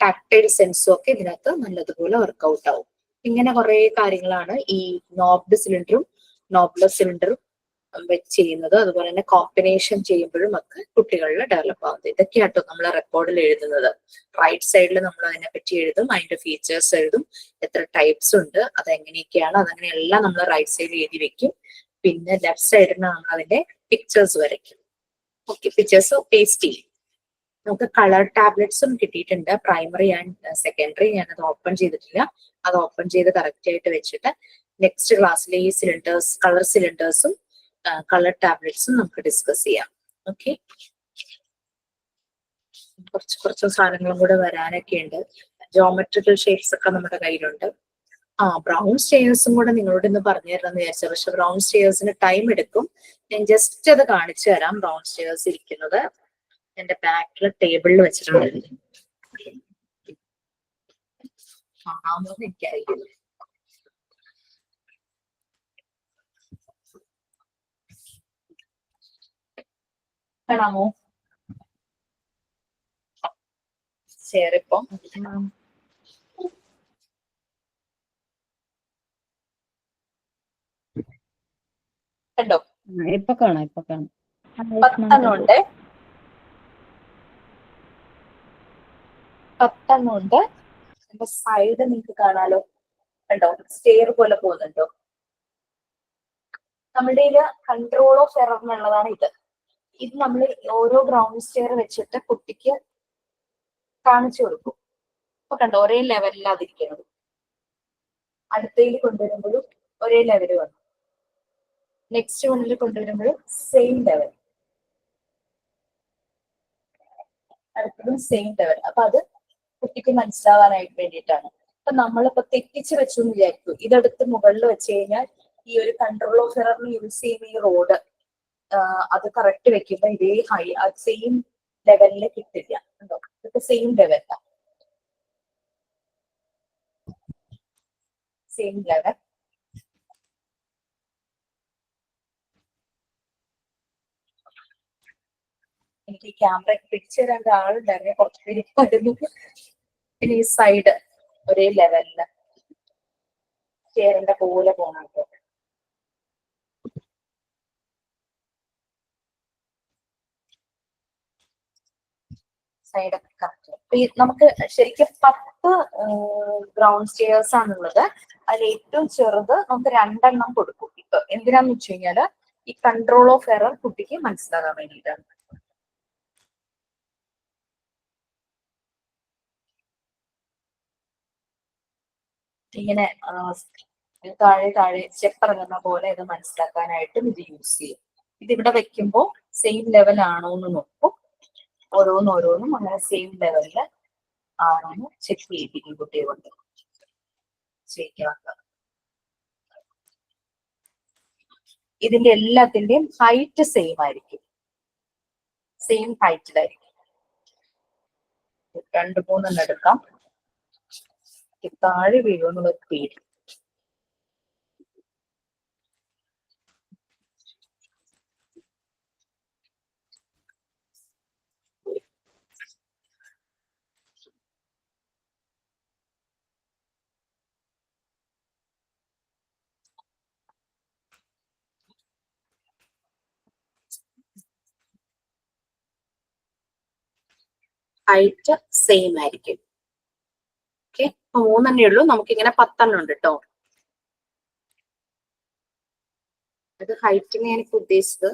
ടാക്ടൈൽ സെൻസും ഒക്കെ ഇതിനകത്ത് നല്ലതുപോലെ വർക്ക്ഔട്ട് ആവും. ഇങ്ങനെ കുറെ കാര്യങ്ങളാണ് ഈ നോബ്ഡ് സിലിണ്ടറും നോബ്ലെസ് സിലിണ്ടറും വെച്ച് ചെയ്യുന്നത്. അതുപോലെ തന്നെ കോമ്പിനേഷൻ ചെയ്യുമ്പോഴും ഒക്കെ കുട്ടികളിൽ ഡെവലപ്പ് ആവുന്നത്. ഇതൊക്കെയാട്ടോ നമ്മൾ റെക്കോർഡിൽ എഴുതുന്നത്. റൈറ്റ് സൈഡിൽ നമ്മൾ അതിനെ പറ്റി എഴുതും, അതിന്റെ ഫീച്ചേഴ്സ് എഴുതും, എത്ര ടൈപ്സ് ഉണ്ട്, അതെങ്ങനെയൊക്കെയാണ്, അതങ്ങനെയെല്ലാം നമ്മൾ റൈറ്റ് സൈഡിൽ എഴുതി വെക്കും. പിന്നെ ലെഫ്റ്റ് സൈഡിൽ നമ്മൾ അതിന്റെ പിക്ചേഴ്സ് വരയ്ക്കും. ഓക്കെ, പിക്ചേഴ്സ് പേസ്റ്റ് ചെയ്യും. നമുക്ക് കളർ ടാബ്ലറ്റ്സും കിട്ടിയിട്ടുണ്ട്, പ്രൈമറി ആൻഡ് സെക്കൻഡറി. ഞാനത് ഓപ്പൺ ചെയ്തിട്ടില്ല. അത് ഓപ്പൺ ചെയ്ത് കറക്റ്റ് ആയിട്ട് വെച്ചിട്ട് നെക്സ്റ്റ് ക്ലാസ്സിൽ ഈ സിലിണ്ടേഴ്സ്, കളർ സിലിണ്ടേഴ്സും കളർ ടാബ്ലറ്റ്സും നമുക്ക് ഡിസ്കസ് ചെയ്യാം. ഓക്കെ, കുറച്ച് സാധനങ്ങളും കൂടെ വരാനൊക്കെ ഉണ്ട്. ജോമെട്രിക്കൽ ഷേപ്സ് ഒക്കെ നമ്മുടെ കയ്യിലുണ്ട്. ബ്രൗൺ സ്റ്റെയേഴ്സും കൂടെ നിങ്ങളോട് ഇന്ന് പറഞ്ഞു തരണം എന്ന് വിചാരിച്ചു. പക്ഷെ ബ്രൗൺ സ്റ്റെയേഴ്സിന് ടൈം എടുക്കും. ഞാൻ ജസ്റ്റ് അത് കാണിച്ചു തരാം. ബ്രൗൺ സ്റ്റെയേഴ്സ് ഇരിക്കുന്നത് എന്റെ ബാക്കിൽ ടേബിളിൽ വെച്ചിട്ടുണ്ട്. കാണാമെന്ന് എനിക്കറിയില്ല. കാണാമോ? ഷെയർ ഇപ്പം കണ്ടോ? ഇപ്പൊ കാണാം. 10 ഉണ്ട്. 10 ഉണ്ട്. എന്റെ സൈഡ് നിങ്ങൾക്ക് കാണാലോ, കണ്ടോ? സ്റ്റെയർ പോലെ പോകുന്നുണ്ടോ? നമ്മുടെ കൺട്രോൾ ഓഫ് എറർ എന്നുള്ളതാണ് ഇത്. ഇത് നമ്മൾ ഓരോ ഗ്രൗണ്ട് സ്റ്റെയർ വെച്ചിട്ട് കുട്ടിക്ക് കാണിച്ചു കൊടുക്കും. അപ്പൊ കണ്ടോ, ഒരേ ലെവലിലാതിരിക്കുന്നത്. അടുത്തതിൽ കൊണ്ടുവരുമ്പോഴും ഒരേ ലെവൽ വന്നു. നെക്സ്റ്റ് വണ്ണിൽ കൊണ്ടുവരുമ്പോഴും സെയിം ലെവൽ, അടുത്തതും സെയിം ലെവൽ. അപ്പൊ അത് കുട്ടിക്ക് മനസ്സിലാവാനായിട്ട് വേണ്ടിയിട്ടാണ്. അപ്പൊ നമ്മളിപ്പോ തെറ്റിച്ച് വെച്ചു എന്ന് വിചാരിക്കും. ഇതെടുത്ത് മുകളിൽ വെച്ച് കഴിഞ്ഞാൽ ഈ ഒരു കൺട്രോൾ ഓഫ് എററിന് യൂസ് ചെയ്യുന്ന ഈ റോഡ് അത് കറക്റ്റ് വെക്കുമ്പോ ഇതേ സെയിം ലെവലിൽ കിട്ടില്ല. കണ്ടോ, ഇതൊക്കെ സെയിം ലെവലാണ്. Same level. എനിക്ക് ക്യാമറ പിടിച്ചു തരാൻ ആളുണ്ടായിരുന്നു, കുറച്ച് ഇരിപ്പായിരുന്നു. പിന്നെ ഈ സൈഡ് ഒരേ ലെവലില് ചേരേണ്ട പോലെ പോകണം. സൈഡൊക്കെ കറക്റ്റ്. നമുക്ക് ശരിക്കും 10 ഗ്രൗണ്ട് സ്റ്റെയേഴ്സ് ആണുള്ളത്. അതിൽ ഏറ്റവും ചെറുത് നമുക്ക് 2 കൊടുക്കും. ഇപ്പൊ എന്തിനാന്ന് വെച്ച് കഴിഞ്ഞാല് ഈ കൺട്രോൾ ഓഫ് എറർ കുട്ടിക്ക് മനസ്സിലാകാൻ വേണ്ടിയിട്ടാണ്. ഇങ്ങനെ താഴെ സ്റ്റെപ്പ് ഇറങ്ങുന്ന പോലെ ഇത് മനസ്സിലാക്കാനായിട്ടും ഇത് യൂസ് ചെയ്യും. ഇതിവിടെ വെക്കുമ്പോൾ സെയിം ലെവൽ ആണോ എന്ന് നോക്കും. ഓരോന്നും അങ്ങനെ സെയിം ലെവലില് ആണോന്ന് ചെക്ക് ചെയ്യിപ്പിക്കും കുട്ടിയെ കൊണ്ട്. ഇതിന്റെ എല്ലാത്തിന്റെയും ഹൈറ്റ് സെയിം ആയിരിക്കും, സെയിം ഹൈറ്റിലായിരിക്കും. 2-3 എടുക്കാം. താഴെ വീഴുന്നുള്ള പേടി. ഹൈറ്റ് സെയിം ആയിരിക്കും. ഓക്കെ, 3 ഉള്ളൂ. നമുക്കിങ്ങനെ 10 ഉണ്ട് കേട്ടോ. അത് ഹൈറ്റിന് ഞാനിപ്പോ ഉദ്ദേശിച്ചത്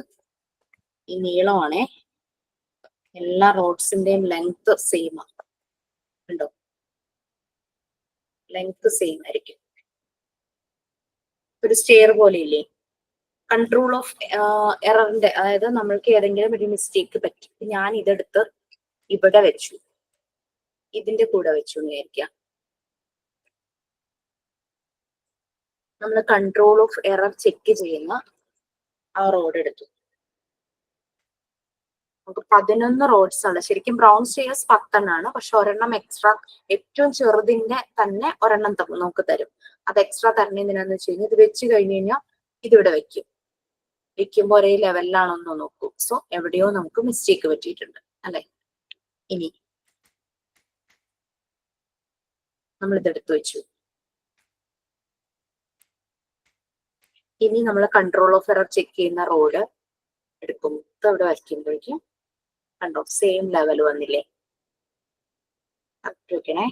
ഈ നീളമാണേ. എല്ലാ റോഡ്സിന്റെയും ലെങ്ത് സെയിം ആണ്. ഉണ്ടോ? ലെങ്ത് സെയിം ആയിരിക്കും. ഒരു സ്റ്റെയർ പോലെ ഇല്ലേ? കൺട്രോൾ ഓഫ് എററിന്റെ, അതായത് നമ്മൾക്ക് ഏതെങ്കിലും ഒരു മിസ്റ്റേക്ക് പറ്റി. ഞാൻ ഇതെടുത്ത് ഇവിടെ വെച്ചു, ഇതിന്റെ കൂടെ വെച്ചു എന്ന് വിചാരിക്കാം. നമ്മൾ കൺട്രോൾ ഓഫ് എറർ ചെക്ക് ചെയ്യുന്ന ആ റോഡ് എടുത്തു. നമുക്ക് 11 റോഡ്സ് ആണ്. ശരിക്കും ബ്രൗൺ സ്റ്റെയർസ് 10 ആണ്. പക്ഷെ ഒരെണ്ണം എക്സ്ട്രാ, ഏറ്റവും ചെറുതിന്റെ തന്നെ ഒരെണ്ണം നമുക്ക് തരും. അത് എക്സ്ട്രാ തരണ എന്തിനാന്ന് വെച്ച് കഴിഞ്ഞാൽ ഇത് വെച്ച് കഴിഞ്ഞ് കഴിഞ്ഞാൽ ഇതിവിടെ വെക്കും. വെക്കുമ്പോൾ ഒരേ ലെവലിലാണോന്ന് നോക്കൂ. സോ എവിടെയോ നമുക്ക് മിസ്റ്റേക്ക് പറ്റിയിട്ടുണ്ട് അല്ലെ? ഇനി നമ്മൾ ഇതെടുത്ത് വെച്ചു. ഇനി നമ്മൾ കൺട്രോൾ ഓഫ് എറർ ചെക്ക് ചെയ്യുന്ന റോഡ് എടുക്കും. ഇവിടെ വരയ്ക്കുമ്പോഴേക്കും കണ്ടോ സെയിം ലെവൽ വന്നില്ലേ? വെക്കണേ.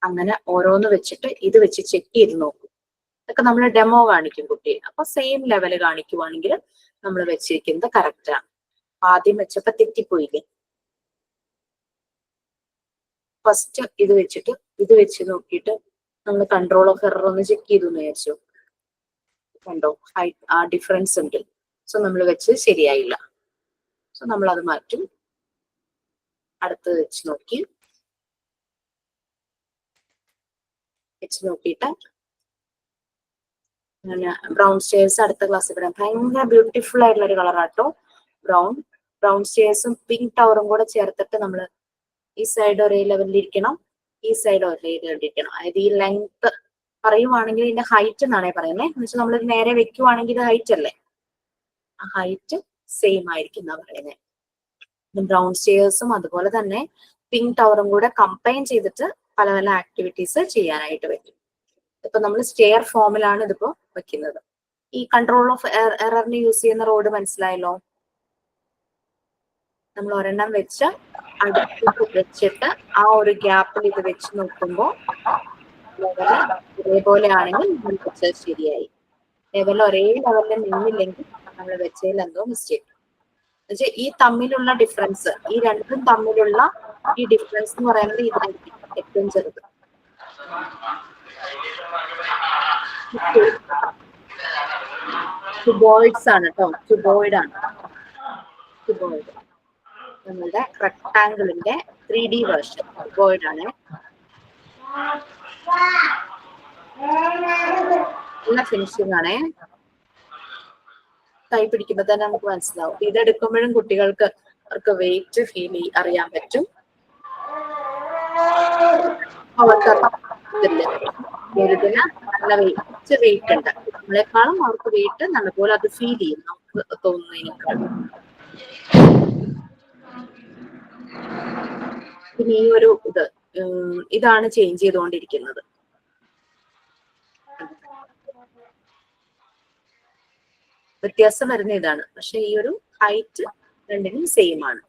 അങ്ങനെ ഓരോന്ന് വെച്ചിട്ട് ഇത് വെച്ച് ചെക്ക് ചെയ്ത് നോക്കും. ഇതൊക്കെ നമ്മൾ ഡെമോ കാണിക്കും കുട്ടിയെ. അപ്പൊ സെയിം ലെവൽ കാണിക്കുവാണെങ്കിൽ നമ്മൾ വെച്ചിരിക്കുന്നത് കറക്റ്റ് ആണ്. ആദ്യം വെച്ചപ്പോ തെറ്റിപ്പോയില്ലേ? ഫസ്റ്റ് ഇത് വെച്ചിട്ട് ഇത് വെച്ച് നോക്കിയിട്ട് നമ്മൾ കൺട്രോൾ ഓഫ് എറർ ഒന്ന് ചെക്ക് ചെയ്തു എന്ന് വിചാരിച്ചു. കണ്ടോ ഹൈറ്റ് ആ ഡിഫറൻസ് ഉണ്ട്. സോ നമ്മൾ വെച്ച് ശരിയായില്ല. സോ നമ്മൾ അത് മാറ്റും. അടുത്ത് വെച്ച് നോക്കിയിട്ട് ബ്രൗൺ സ്റ്റെയർസ് അടുത്ത ക്ലാസ്സിൽ പറയാം. ഭയങ്കര ബ്യൂട്ടിഫുൾ ആയിട്ടുള്ള ഒരു കളറാട്ടോ ബ്രൗൺ സ്റ്റെയർസും പിങ്ക് ടവറും കൂടെ ചേർത്തിട്ട് നമ്മൾ ഈ സൈഡ് ഒരേ ലെവലിൽ ഇരിക്കണം, ഈ സൈഡ് ഒരേ ലെവലിൽ ഇരിക്കണം. അതായത് ഈ ലെങ്ത് പറയുവാണെങ്കിൽ ഇതിന്റെ ഹൈറ്റ് എന്നാണേ പറയുന്നത്. എന്ന് വെച്ചാൽ നമ്മൾ നേരെ വെക്കുവാണെങ്കിൽ ഇത് ഹൈറ്റ് അല്ലേ? ആ ഹൈറ്റ് സെയിം ആയിരിക്കും എന്നാ പറയുന്നത്. ബ്രൗൺ സ്റ്റെയർസും അതുപോലെ തന്നെ പിങ്ക് ടവറും കൂടെ കമ്പൈൻ ചെയ്തിട്ട് പല പല ആക്ടിവിറ്റീസ് ചെയ്യാനായിട്ട് പറ്റും. ഇപ്പൊ നമ്മൾ സ്റ്റെയർ ഫോമിലാണ് ഇതിപ്പോ വെക്കുന്നത്. ഈ കൺട്രോൾ ഓഫ് എററിന് യൂസ് ചെയ്യുന്ന റോഡ് മനസ്സിലായല്ലോ? നമ്മൾ ഒരെണ്ണം വെച്ച് അടുത്ത് വെച്ചിട്ട് ആ ഒരു ഗ്യാപ്പിൽ ഇത് വെച്ച് നോക്കുമ്പോൾ ലെവല് ഇതേപോലെ ആണെങ്കിൽ നമ്മൾ വെച്ചത് ശരിയായി. ലെവൽ ഒരേ ലെവലിൽ നിന്നില്ലെങ്കിൽ നമ്മൾ വെച്ചതിൽ എന്തോ മിസ്റ്റേക്ക്. എന്നുവെച്ചാൽ ഈ തമ്മിലുള്ള ഡിഫറൻസ്, ഈ രണ്ടും തമ്മിലുള്ള ഈ ഡിഫറൻസ് എന്ന് പറയുന്നത് ഇതായിരിക്കും ഏറ്റവും ചെറുത്. ക്യൂബോയിഡ്സ് ആണ് കേട്ടോ, ക്യൂബോയിഡ് ആണ്. ക്യൂബോയിഡ് നമ്മളുടെ റെക്ടാങ്കിളിന്റെ 3D വേർഷൻ ക്യൂബോയിഡ് ആണ്. നല്ല ഫിനിഷിംഗ് ആണേ. കൈ പിടിക്കുമ്പോ തന്നെ നമുക്ക് മനസ്സിലാവും. ഇതെടുക്കുമ്പോഴും കുട്ടികൾക്ക് അവർക്ക് വെയിറ്റ് ഫീൽ അറിയാൻ പറ്റും. അവർക്ക് ഇതിന് നല്ല വെയിറ്റ് ഉണ്ട്. നമ്മളെക്കാളും അവർക്ക് വെയിറ്റ് നല്ലപോലെ അത് ഫീൽ ചെയ്യും നമുക്ക് തോന്നുന്നതിനേക്കാളും. പിന്നെ ഈ ഒരു ഇതാണ് ചേഞ്ച് ചെയ്തുകൊണ്ടിരിക്കുന്നത്. വ്യത്യാസം വരുന്ന ഇതാണ്. പക്ഷെ ഈ ഒരു ഹൈറ്റ് രണ്ടിനും സെയിം ആണ്.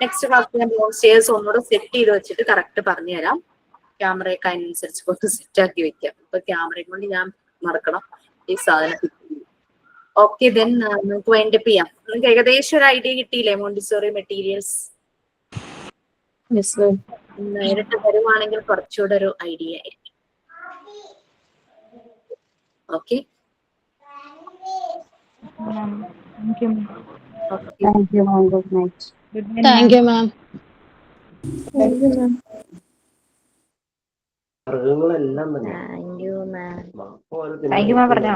നെക്സ്റ്റ് ക്ലാസ് ഞാൻ സ്റ്റെയർസ് ഒന്നുകൂടെ സെറ്റ് ചെയ്ത് വെച്ചിട്ട് കറക്റ്റ് പറഞ്ഞു തരാം. ക്യാമറയൊക്കെ അതിനനുസരിച്ച് കുറച്ച് സെറ്റ് ആക്കി വെക്കാം. ഇപ്പൊ ക്യാമറയും കൊണ്ട് ഞാൻ മറക്കണം ഈ സാധനം. ഓക്കെ, ദെൻ നമുക്ക് വൈൻഡപ്പ് ചെയ്യാം. നിങ്ങൾക്ക് ഏകദേശം ഒരു ഐഡിയ കിട്ടിയില്ലേ മോണ്ടിസോറി മെറ്റീരിയൽസ്? നേരിട്ട് വരുവാണെങ്കിൽ കുറച്ചുകൂടെ ഒരു ഐഡിയ ആയിരിക്കും. Okay, Thank you, ma'am. Good night. Thank you, ma'am. മൃഗങ്ങളെല്ലാം തന്നെ Thank you, ma'am. Thank you, ma'am. പറഞ്ഞോ?